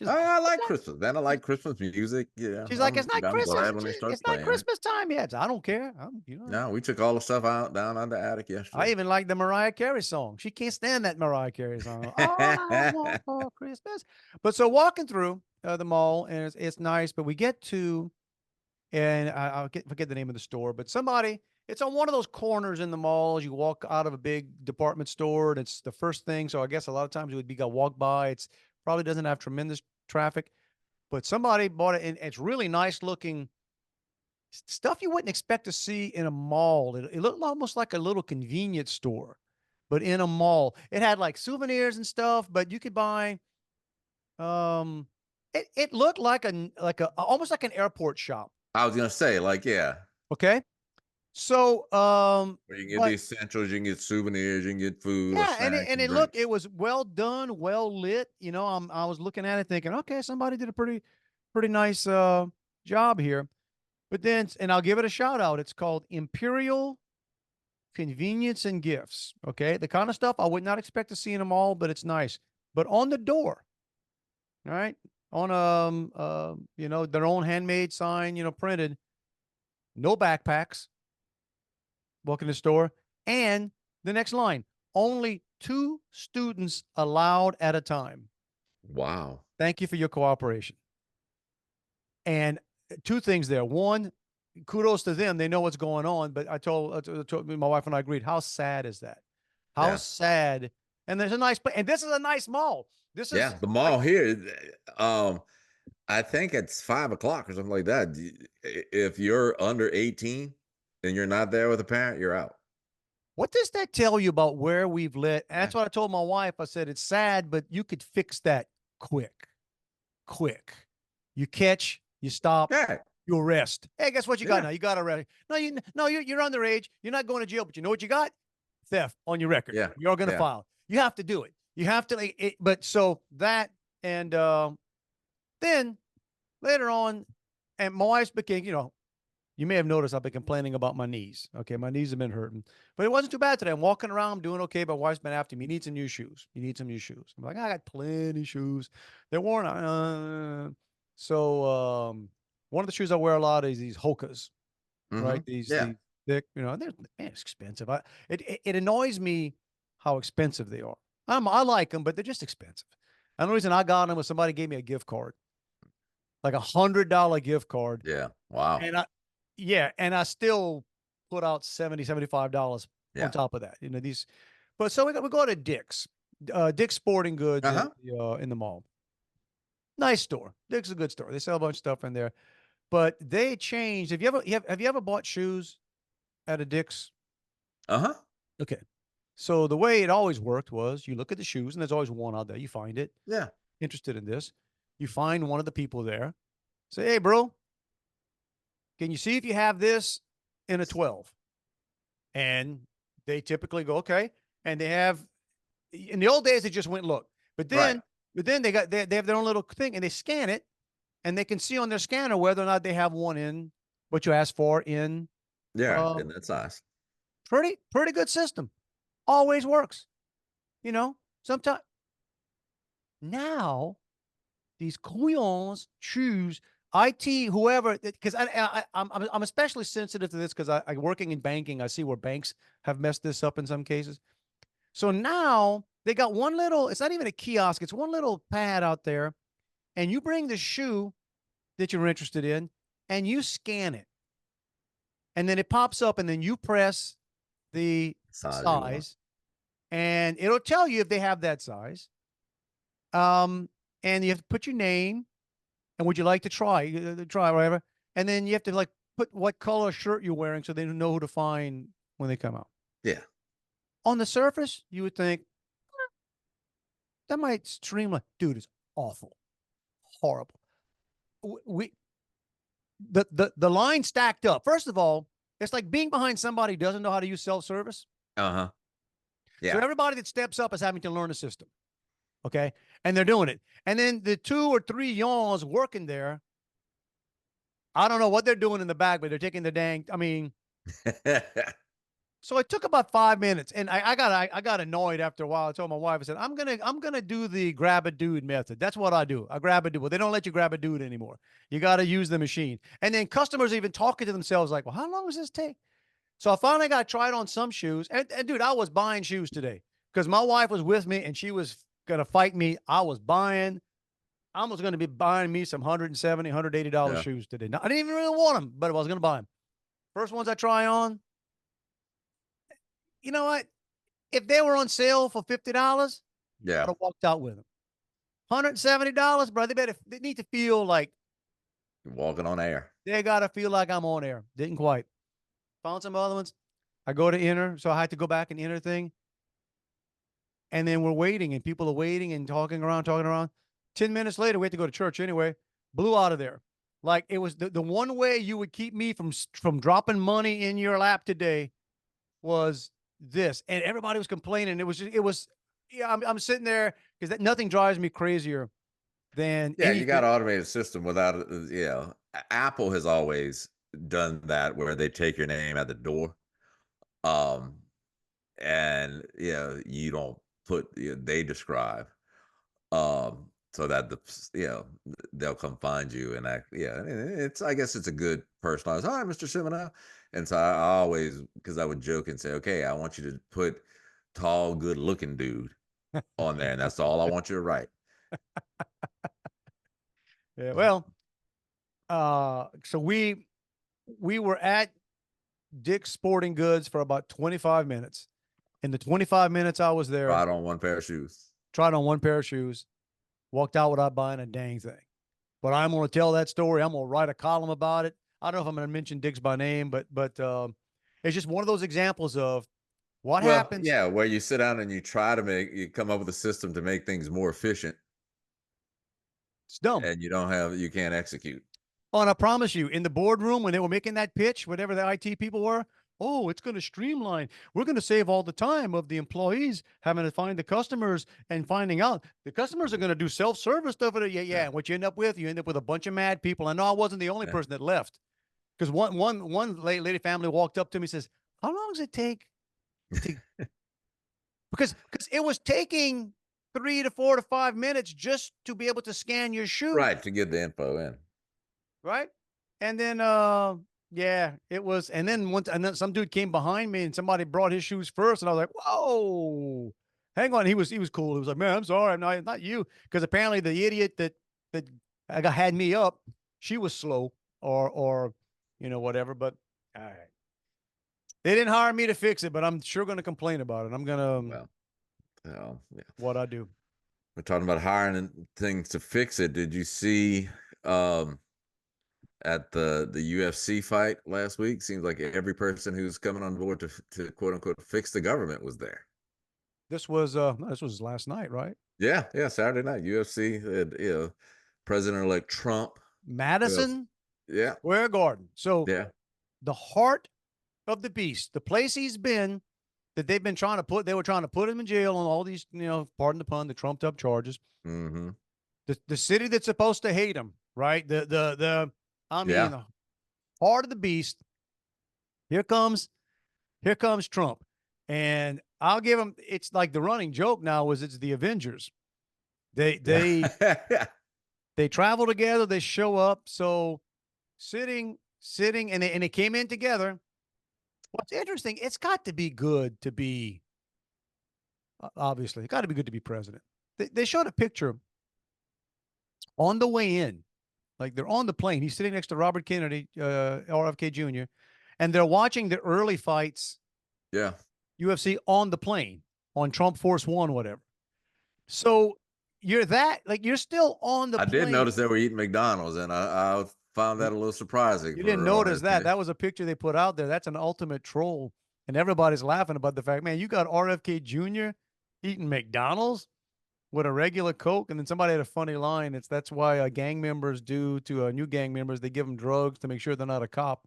I like Christmas. Then I like Christmas music. Yeah. She's like, it's not Christmas. It's not playing Christmas time yet. I don't care. No, we took all the stuff down on the attic yesterday. I even like the Mariah Carey song. She can't stand that Mariah Carey song. All I want for Christmas. But so walking through the mall, and it's nice, but we get to, and I forget the name of the store, but it's on one of those corners in the mall as you walk out of a big department store, and it's the first thing. So I guess a lot of times you would be walk by. It's probably doesn't have tremendous traffic, but somebody bought it, and it's really nice looking stuff you wouldn't expect to see in a mall. It looked almost like a little convenience store, but in a mall. It had like souvenirs and stuff, but you could buy, it looked like almost like an airport shop. I was going to say, yeah. Okay. So, where you can get the essentials, you can get souvenirs, you can get food. Yeah, and it was well done, well lit. I was looking at it thinking, okay, somebody did a pretty nice job here. But then, and I'll give it a shout out. It's called Imperial Convenience and Gifts. Okay, the kind of stuff I would not expect to see in a mall, but it's nice. But on the door, all right, on their own handmade sign, printed, no backpacks. Walk in the store, and the next line, only 2 students allowed at a time. Wow. Thank you for your cooperation. And 2 things there. One, kudos to them. They know what's going on. But I told my wife and I agreed. How sad is that? How sad. And there's a nice place. And this is a nice mall. This is the mall here. I think it's 5 o'clock or something like that. If you're under 18 and you're not there with a parent, you're out. What does that tell you about where we've lit? And that's what I told my wife. I said, it's sad, but you could fix that quick. You catch, you stop, you arrest. Hey, guess what you got now? You got arrested. No, you're underage. You're not going to jail, but you know what you got? Theft on your record. Yeah. You're going to file. You have to do it. You have to, but so that, and then later on, and my wife's became, You may have noticed I've been complaining about my knees. Okay, my knees have been hurting, but it wasn't too bad today. I'm walking around, I'm doing okay. But wife's been after me. You need some new shoes. You need some new shoes. I'm like, I got plenty of shoes. They're worn out. So one of the shoes I wear a lot is these Hokas, right? Yeah. These thick, they're man, it's expensive. It annoys me how expensive they are. I like them, but they're just expensive. And the reason I got them was somebody gave me a gift card, like $100 gift card. Yeah. Wow. And I still put out $75 Yeah. on top of that. But so we go to Dick's, Dick's Sporting Goods in the mall. Nice store. Dick's is a good store. They sell a bunch of stuff in there, but they changed. Have you ever bought shoes at a Dick's? Okay. So the way it always worked was you look at the shoes and there's always one out there. You find it. Yeah. Interested in this. You find one of the people there. Say, hey, bro, can you see if you have this in a 12? And they typically go, okay. And they have, in the old days, they just went look. But then they have their own little thing and they scan it and they can see on their scanner whether or not they have one in what you asked for in. Yeah. In that size. Pretty good system. Always works. Sometimes now these couillons choose IT, whoever, because I'm especially sensitive to this because I working in banking, I see where banks have messed this up in some cases. So now they got one little, it's not even a kiosk, it's one little pad out there, and you bring the shoe that you're interested in and you scan it. And then it pops up and then you press the size and it'll tell you if they have that size. And you have to put your name and would you like to try whatever. And then you have to like put what color shirt you're wearing so they know who to find when they come out. Yeah. On the surface, you would think that might streamline. Dude, it's awful. Horrible. The line stacked up. First of all, it's like being behind somebody who doesn't know how to use self-service. Yeah. So everybody that steps up is having to learn the system. Okay. And they're doing it. And then the 2 or 3 yawns working there, I don't know what they're doing in the back, but they're taking the so it took about 5 minutes and I got annoyed after a while. I told my wife, I said, I'm going to do the grab a dude method. That's what I do. I grab a dude. Well, they don't let you grab a dude anymore. You got to use the machine. And then customers even talking to themselves like, well, how long does this take? So I finally got tried on some shoes and dude, I was buying shoes today because my wife was with me and she was going to fight me. I was going to be buying me some $170, $180 shoes today. Now, I didn't even really want them, but I was going to buy them. First ones I try on. You know what? If they were on sale for $50, I'd have walked out with them. $170, bro. They need to feel like you're walking on air. They got to feel like I'm on air. Didn't quite. Found some other ones. I go to enter, so I had to go back and enter thing. And then we're waiting, and people are waiting and talking around. 10 minutes later, we had to go to church anyway. Blew out of there. Like it was the one way you would keep me from dropping money in your lap today was this. And everybody was complaining. I'm sitting there because nothing drives me crazier than you got an automated system without Apple has always done that where they take your name at the door. And you don't put they describe so that they'll come find you and it's I guess it's a good personalized, hi Mr. Simona. And so I always, because I would joke and say, okay, I want you to put tall good looking dude on there and that's all I want you to write. Well, so we were at Dick's Sporting Goods for about 25 minutes. In the 25 minutes I was there, tried on one pair of shoes, walked out without buying a dang thing. But I'm going to tell that story. I'm going to write a column about it. I don't know if I'm going to mention Dick's by name, but it's just one of those examples of what happens. Yeah, where you sit down and you try to you come up with a system to make things more efficient. It's dumb. And you can't execute. Oh, and I promise you, in the boardroom when they were making that pitch, whatever the IT people were, oh, it's going to streamline. We're going to save all the time of the employees having to find the customers and finding out. The customers are going to do self-service stuff. Yeah. And what you end up with a bunch of mad people. I know I wasn't the only person that left. Because one lady family walked up to me and says, "How long does it take to?" Because it was taking 3 to 4 to 5 minutes just to be able to scan your shoe, Right, to get the info in. right? And then yeah, it was. And then some dude came behind me and somebody brought his shoes first, and I was like, "Whoa, hang on." He was cool. He was like, "Man, I'm sorry, I'm not you," because apparently the idiot that had me up, she was slow or whatever. But all right, they didn't hire me to fix it, but I'm sure going to complain about it. I'm gonna Well, yeah. what I do. We're talking about hiring things to fix it. Did you see um at the UFC fight last week? Seems like every person who's coming on board to quote unquote fix the government was there. This was last night, right? Yeah, Saturday night UFC. President-elect Trump. Madison Yeah, Square Garden. So yeah. the heart of the beast, the place he's been, that they were trying to put him in jail on all these, pardon the pun, the trumped up charges. Mm-hmm. The city that's supposed to hate him, right? Yeah. The heart of the beast. Here comes Trump. And I'll give him, it's like the running joke now is it's the Avengers. They they travel together, they show up. So sitting, and they came in together. What's interesting, it's got to be good to be, obviously, it's got to be good to be president. They showed a picture on the way in, like they're on the plane. He's sitting next to Robert Kennedy, RFK Jr., and they're watching the early fights, Yeah. UFC on the plane, on Trump Force One, whatever. So you're still on the I did plane. notice they were eating McDonald's, and I found that a little surprising. You didn't notice that. That was a picture they put out there. That's an ultimate troll. And everybody's laughing about the fact, man, you got RFK Jr. eating McDonald's with a regular Coke. And then somebody had a funny line. That's why gang members do to new gang members, they give them drugs to make sure they're not a cop.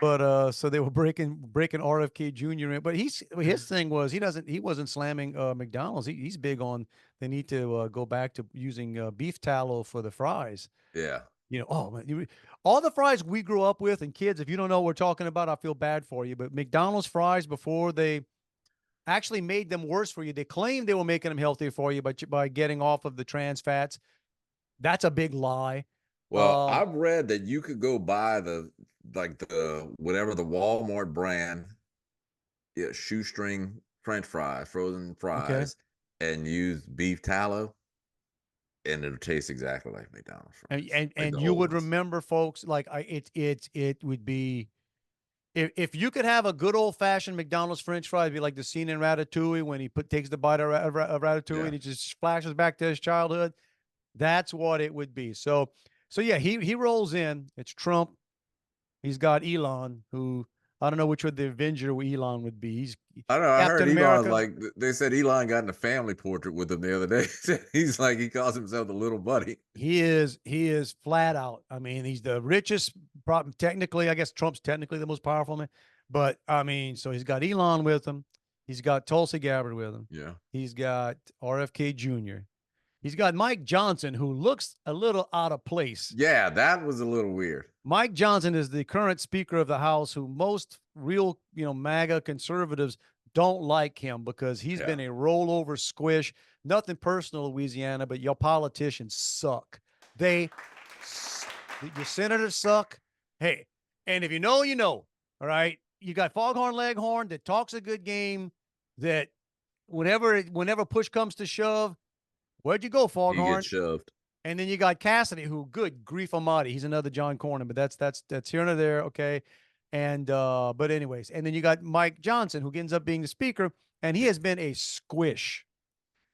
But so they were breaking RFK Jr. in. But his thing was he wasn't slamming McDonald's. He's big on they need to go back to using beef tallow for the fries. Yeah. Oh man, all the fries we grew up with, and kids, if you don't know what we're talking about, I feel bad for you. But McDonald's fries, before they actually made them worse for you, they claimed they were making them healthier for you, but by getting off of the trans fats, that's a big lie. Well, I've read that you could go buy the whatever the Walmart brand, shoestring French fries, frozen fries, and use beef tallow, and it'll taste exactly like McDonald's fries. And you would remember, folks, like it would be if you could have a good old fashioned McDonald's French fries, be like the scene in Ratatouille when he takes the bite of Ratatouille and he just flashes back to his childhood. That's what it would be. So yeah, he rolls in. It's Trump. He's got Elon, who I don't know which one the Avenger Elon would be. I don't know. I heard Captain Elon, America. they said Elon got in a family portrait with him the other day. He's like, he calls himself the little buddy. He is flat out. I mean, he's the richest, technically. I guess Trump's technically the most powerful man. But I mean, so he's got Elon with him. He's got Tulsi Gabbard with him. Yeah. He's got RFK Jr. He's got Mike Johnson, who looks a little out of place. Yeah, that was a little weird. Mike Johnson is the current Speaker of the House, who most real, MAGA conservatives don't like him because he's been a rollover squish. Nothing personal, Louisiana, but your politicians suck. Your senators suck. Hey, and if you know, you know. All right. You got Foghorn Leghorn that talks a good game, that whenever push comes to shove, where'd you go, Foghorn? He gets shoved. And then you got Cassidy, who, good grief almighty, he's another John Cornyn, but that's here and there, okay. And but anyways, and then you got Mike Johnson, who ends up being the speaker, and he has been a squish.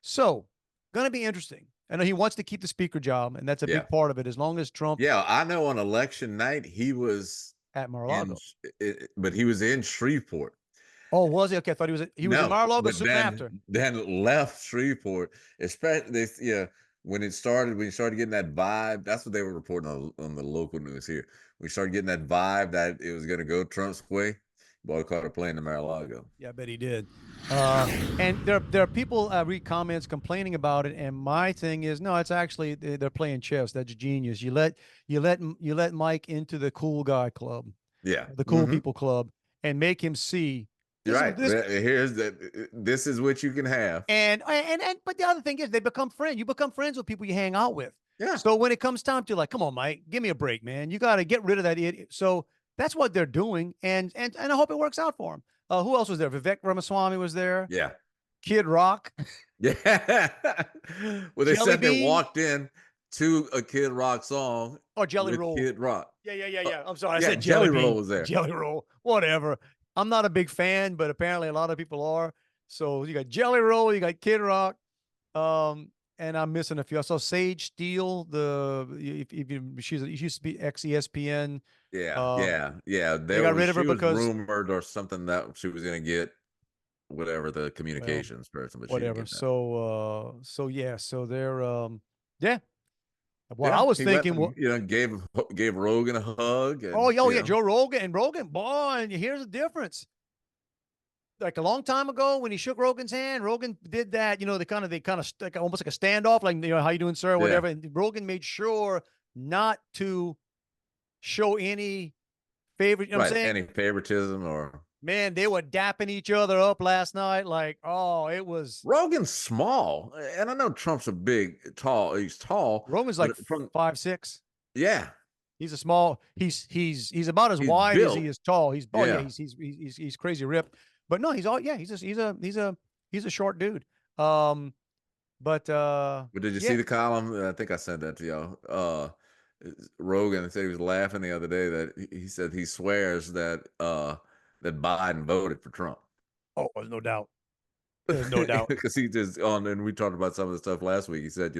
So, gonna be interesting. I know he wants to keep the speaker job, and that's a big part of it. As long as Trump, I know on election night he was at Mar-a-Lago, but he was in Shreveport. Oh, was he? Okay, I thought he was in Mar-a-Lago soon after. Then left Shreveport, especially when he started getting that vibe. That's what they were reporting on the local news here. We started getting that vibe that it was going to go Trump's way. boycott a plane to Mar-a-Lago. Yeah, I bet he did. And there are people read comments complaining about it, and my thing is, no, it's actually they're playing chess. That's genius. You let Mike into the cool guy club, Yeah. the cool people club, and make him see You're this is right. this. Here's that. This is what you can have. And but the other thing is they become friends. You become friends with people you hang out with. Yeah. So when it comes time to like, come on, Mike, give me a break, man. You got to get rid of that idiot. So that's what they're doing, and I hope it works out for him. Who else was there? Vivek Ramaswamy was there. Yeah. Kid Rock. Yeah. Well, they Jelly said they Bean walked in to a Kid Rock song or Jelly with Roll. Kid Rock. Yeah. I'm sorry, I Yeah, said Jelly Jelly Roll Bean. was there. Jelly Roll, whatever. I'm not a big fan, but apparently a lot of people are. So you got Jelly Roll, you got Kid Rock, and I'm missing a few. I saw Sage Steele. She used to be ex ESPN. Yeah. They got rid of her She was because rumored or something that she was going to get whatever the well, communications person, but she didn't whatever. get that. So yeah, so they're yeah. What I Yeah, was he went thinking, and, gave Rogan a hug, and yeah, Joe Rogan, boy, and here's the difference. Like a long time ago when he shook Rogan's hand, Rogan did that, they kind of like almost like a standoff, like, how you doing, sir, or Yeah. whatever. And Rogan made sure not to show any favorite, you know what I'm saying? Any favoritism or Man, they were dapping each other up last night. Like, oh, it was Rogan's small, and I know Trump's tall. He's tall. Rogan's like 5'6". Yeah, He's a small. He's about as he's wide as he built. is tall. Yeah. He's crazy ripped. But no, he's a short dude. But did you yeah. see the column? I think I sent that to y'all. Rogan said he was laughing the other day that he said he swears that that Biden voted for Trump. Oh, there's no doubt. There's no doubt. Because he just and we talked about some of the stuff last week. He said,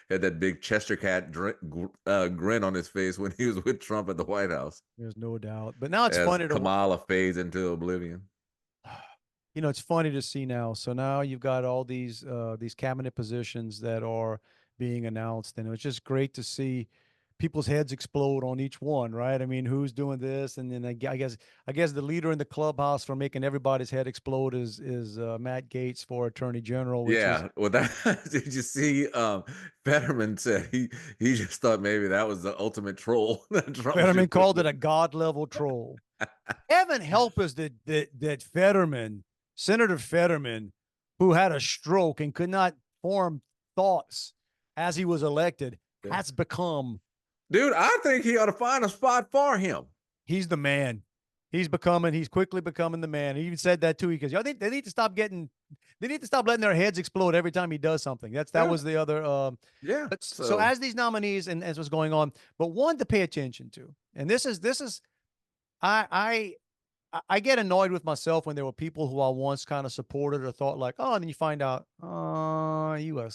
had that big Chester cat grin on his face when he was with Trump at the White House. There's no doubt. But now it's as funny to Kamala fades into oblivion. it's funny to see now. So now you've got all these cabinet positions that are being announced, and it's just great to see people's heads explode on each one, right? I mean, who's doing this? And then I guess the leader in the clubhouse for making everybody's head explode is Matt Gaetz for Attorney General. Which is, well, did you see? Fetterman said he just thought maybe that was the ultimate troll. Fetterman called it a god level troll. Heaven help us that Fetterman, Senator Fetterman, who had a stroke and could not form thoughts as he was elected, has become. Dude, I think he ought to find a spot for him. He's the man. He's quickly becoming the man. He even said that too. Because they need to stop letting their heads explode every time he does something. That was the other. So as these nominees and as what's going on, but one to pay attention to, and this is, I get annoyed with myself when there were people who I once kind of supported or thought like, and then you find out, you are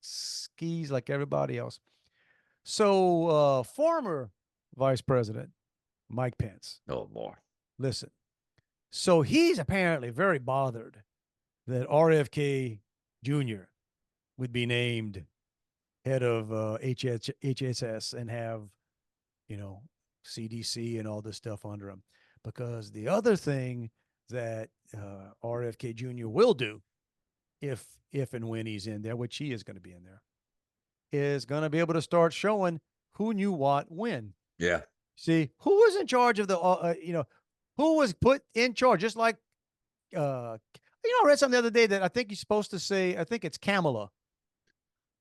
skis like everybody else. So, former Vice President Mike Pence. Oh, boy. Listen. So he's apparently very bothered that RFK Jr. would be named head of HHS and have, CDC and all this stuff under him. Because the other thing that RFK Jr. will do, if and when he's in there, which he is going to be in there, is going to be able to start showing who knew what when. Yeah. See, who was in charge of the, who was put in charge, just like, I read something the other day that I think you're supposed to say, I think it's Kamala.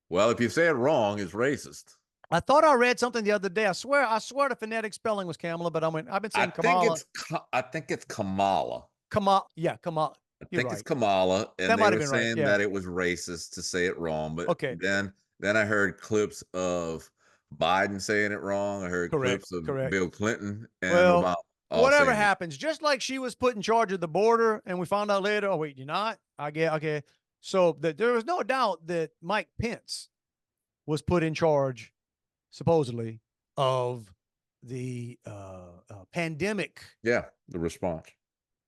Well, if you say it wrong, it's racist. I thought I read something the other day. I swear the phonetic spelling was Kamala, but I've been saying Kamala. I think it's Kamala. Kamala. Yeah, Kamala. I think it's Kamala. And that they were saying right. that it was racist to say it wrong. But okay. Then I heard clips of Biden saying it wrong. I heard clips of Bill Clinton and Obama. Whatever happens, just like she was put in charge of the border, and we found out later, oh, wait, you're not? Okay. So there was no doubt that Mike Pence was put in charge, supposedly, of the pandemic. Yeah, the response.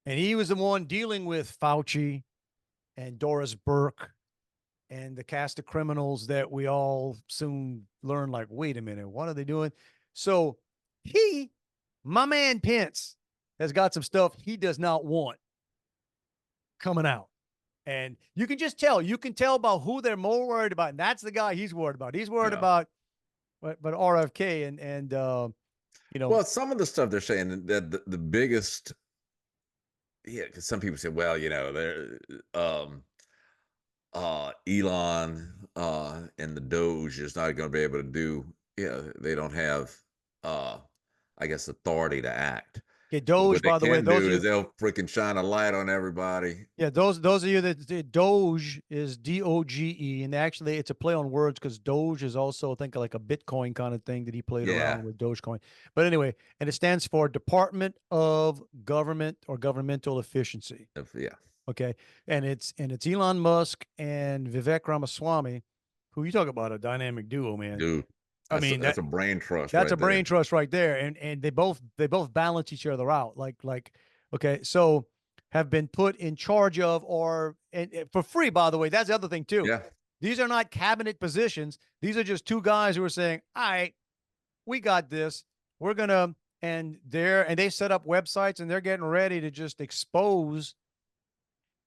And he was the one dealing with Fauci and Doris Burke and the cast of criminals that we all soon learn, like, wait a minute, what are they doing? So my man Pence has got some stuff he does not want coming out. And you can just tell. You can tell about who they're more worried about. And that's the guy he's worried about. He's worried about but RFK and Well, some of the stuff they're saying that the biggest, because some people say, well, they're Elon and the Doge is not going to be able to do. They don't have, I guess, authority to act. Okay, But Doge, what they by the way, can those do of is you, they'll freaking shine a light on everybody. yeah, those of you that Doge is DOGE, and actually it's a play on words because Doge is also, I think, like a Bitcoin kind of thing that he played Yeah. around with Dogecoin. But anyway, and it stands for Department of Government or Governmental Efficiency. Yeah. Okay, and it's Elon Musk and Vivek Ramaswamy, who you talk about a dynamic duo, man. Dude, I mean that's a brain trust. that's right a brain there. trust right there, and they both balance each other out. Like okay, so have been put in charge of or and for free. By the way, that's the other thing too. Yeah. These are not cabinet positions. These are just two guys who are saying, "All right, we got this. We're gonna." And they set up websites and they're getting ready to just expose.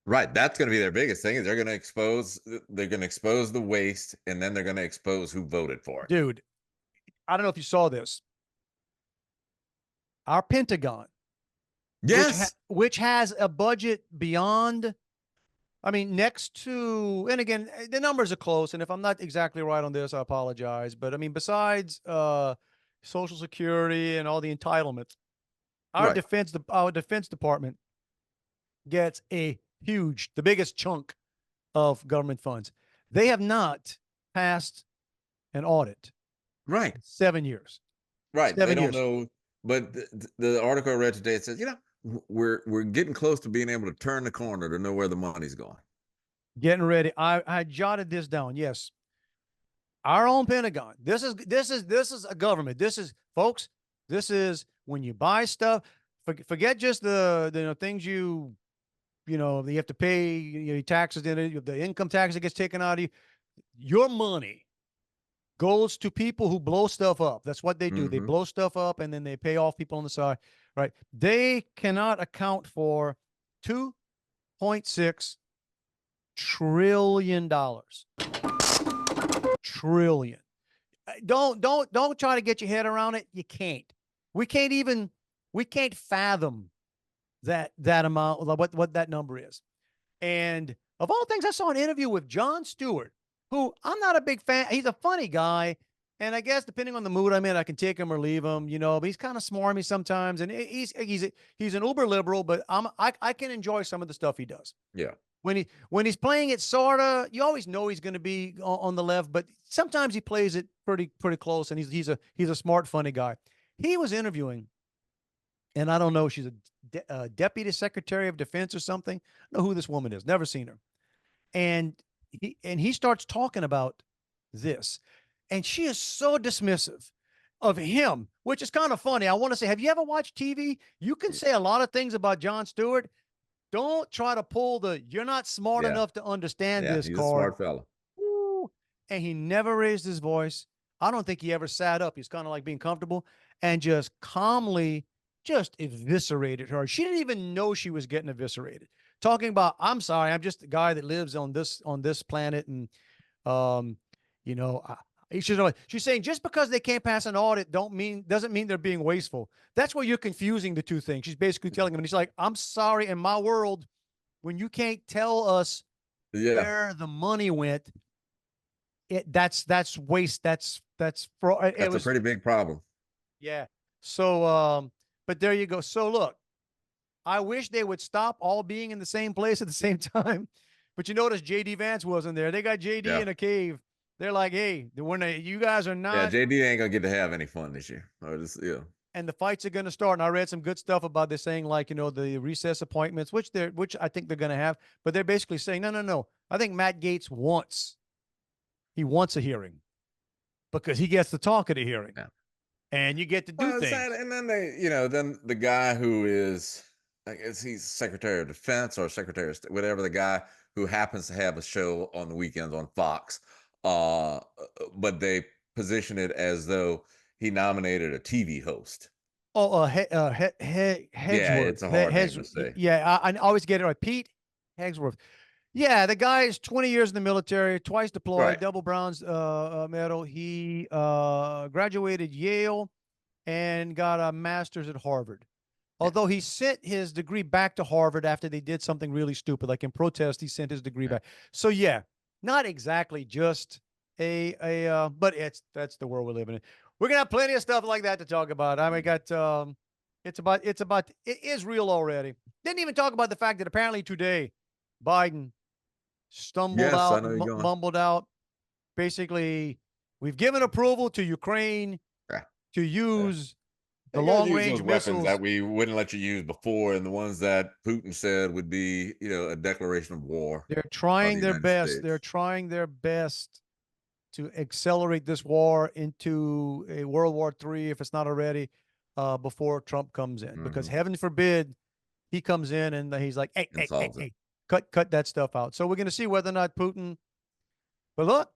Right. That's going to be their biggest thing is they're going to expose the waste, and then they're going to expose who voted for it. Dude, I don't know if you saw this. Our Pentagon, Yes. which has a budget beyond, I mean, next to, and again, the numbers are close. And if I'm not exactly right on this, I apologize. But I mean, besides Social Security and all the entitlements, our Right. defense department gets the biggest chunk of government funds. They have not passed an audit. Right. 7 years. Right. 7 They don't years. know. But the article I read today, it says, we're getting close to being able to turn the corner to know where the money's going. Getting ready. I jotted this down. Yes. Our own Pentagon. This is a government. This is, folks, this is when you buy stuff, forget just the things you have to pay your taxes in it, the income tax that gets taken out of you. Your money goes to people who blow stuff up. That's what they do. They Mhm. blow stuff up and then they pay off people on the side, right? They cannot account for $2.6 trillion. Trillion. Don't try to get your head around it. You can't. We can't fathom that amount, what that number is. And of all things, I saw an interview with Jon Stewart, who I'm not a big fan. He's a funny guy. And I guess depending on the mood I'm in, I can take him or leave him, but he's kind of smarmy sometimes. And he's an uber liberal, but I can enjoy some of the stuff he does. Yeah. When he's playing it sorta, you always know he's going to be on the left, but sometimes he plays it pretty close. And he's a smart, funny guy. He was interviewing, and I don't know, she's a deputy secretary of defense or something. I don't know who this woman is. Never seen her. And he starts talking about this, and she is so dismissive of him, which is kind of funny. I want to say, have you ever watched TV? You can say a lot of things about Jon Stewart. Don't try to pull you're not smart enough to understand this he's card. a smart fella. Woo. And he never raised his voice. I don't think he ever sat up. He's kind of like being comfortable and just calmly just eviscerated her. She didn't even know she was getting eviscerated. Talking about, I'm sorry, I'm just a guy that lives on this planet. And, she's saying just because they can't pass an audit doesn't mean they're being wasteful. That's where you're confusing the two things. She's basically telling him, and he's like, I'm sorry, in my world, when you can't tell us where the money went, that's waste. That's fraud. That's a pretty big problem. Yeah. So, but there you go. So look, I wish they would stop all being in the same place at the same time. But you notice JD Vance wasn't there. They got JD in a cave. They're like, hey, you guys are not. Yeah, JD ain't gonna get to have any fun this year. And the fights are going to start. And I read some good stuff about this, saying like, the recess appointments, which I think they're going to have. But they're basically saying, no. I think Matt Gaetz wants a hearing because he gets to talk at a hearing. Yeah. And you get to do things. And then then the guy who is, I guess he's Secretary of Defense or Secretary of State, whatever, the guy who happens to have a show on the weekends on Fox, but they position it as though he nominated a TV host. Oh, Yeah, Hegsworth. it's a hard name to say. Yeah, I always get it right. Pete Hegsworth. Yeah, the guy is 20 years in the military, twice deployed, Right. double bronze medal. He graduated Yale and got a master's at Harvard. Yeah. Although he sent his degree back to Harvard after they did something really stupid, like in protest, he sent his degree back. So yeah, not exactly just but that's the world we're living in. We're gonna have plenty of stuff like that to talk about. I mean, it is real already. Didn't even talk about the fact that apparently today, Biden stumbled Yes, I out, know you're going. mumbled out. Basically, we've given approval to Ukraine to use the long-range weapons missiles that we wouldn't let you use before, and the ones that Putin said would be, a declaration of war. They're trying their United best. States. They're trying their best to accelerate this war into a World War III, if it's not already, before Trump comes in. Because heaven forbid he comes in and he's like, hey, cut that stuff out. So we're going to see whether or not Putin. But look,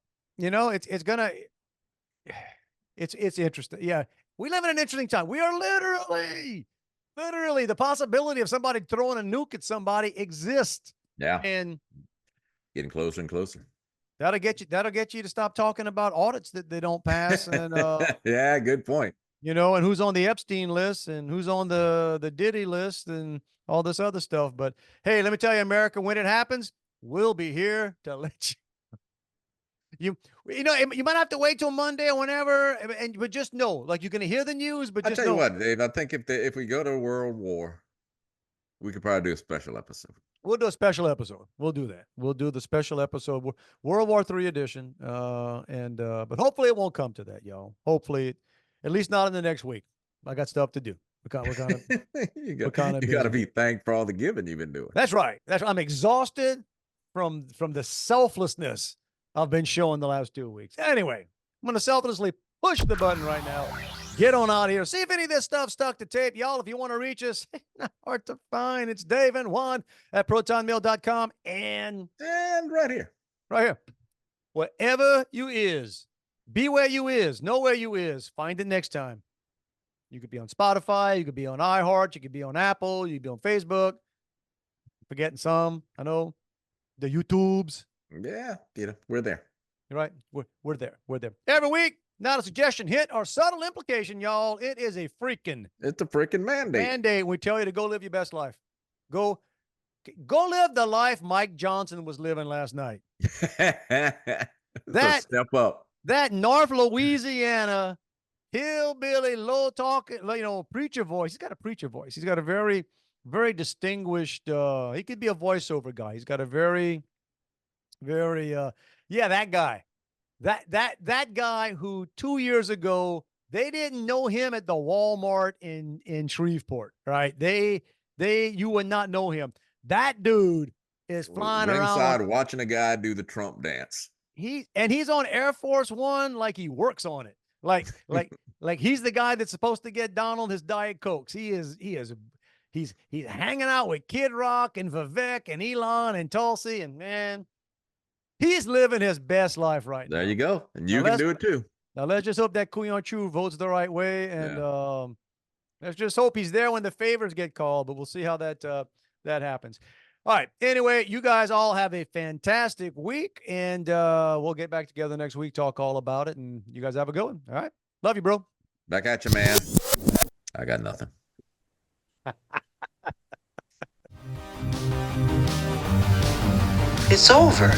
it's interesting. Yeah, we live in an interesting time. We are literally, the possibility of somebody throwing a nuke at somebody exists. Yeah, and getting closer and closer. That'll get you to stop talking about audits that they don't pass. And yeah, good point. And who's on the Epstein list and who's on the Diddy list and all this other stuff. But hey, let me tell you, America, when it happens, we'll be here to let you. You might have to wait till Monday or whenever, but just know, like, you're going to hear the news. But I'll just tell know, you what, Dave. I think if we go to a world war, we could probably do a special episode. We'll do a special episode. We'll do that. We'll do the special episode, World War III edition. But hopefully it won't come to that, y'all. Hopefully, at least not in the next week. I got stuff to do. We're kind of you got to be thanked for all the giving you've been doing. That's right. I'm exhausted from the selflessness I've been showing the last 2 weeks. Anyway, I'm going to selflessly push the button right now. Get on out of here. See if any of this stuff stuck to tape. Y'all, if you want to reach us, not hard to find. It's Dave and Juan at protonmail.com and right here. Right here. Wherever you is, be where you is, know where you is. Find it next time. You could be on Spotify. You could be on iHeart. You could be on Apple. You could be on Facebook. Forgetting some. I know. The YouTubes. Yeah, we're there. You're right. We're there. We're there. Every week. Not a suggestion, hit, or subtle implication, y'all. It is it's a freaking mandate. We tell you to go live your best life. Go live the life Mike Johnson was living last night. Step up. That North Louisiana hillbilly, low talking, preacher voice. He's got a preacher voice. He's got a very, very distinguished. He could be a voiceover guy. He's got a very, very. That guy. That guy who 2 years ago, they didn't know him at the Walmart in Shreveport, right? You would not know him. That dude is flying around watching a guy do the Trump dance. He's on Air Force One like he works on it. Like he's the guy that's supposed to get Donald his Diet Cokes. He's hanging out with Kid Rock and Vivek and Elon and Tulsi, and man, he's living his best life right now. There you go. And you can do it too. Now, let's just hope that Kuyon Chu votes the right way. And let's just hope he's there when the favors get called. But we'll see how that happens. All right. Anyway, you guys all have a fantastic week. And we'll get back together next week, talk all about it. And you guys have a good one. All right. Love you, bro. Back at you, man. I got nothing. It's over.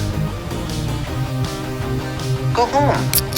Go home.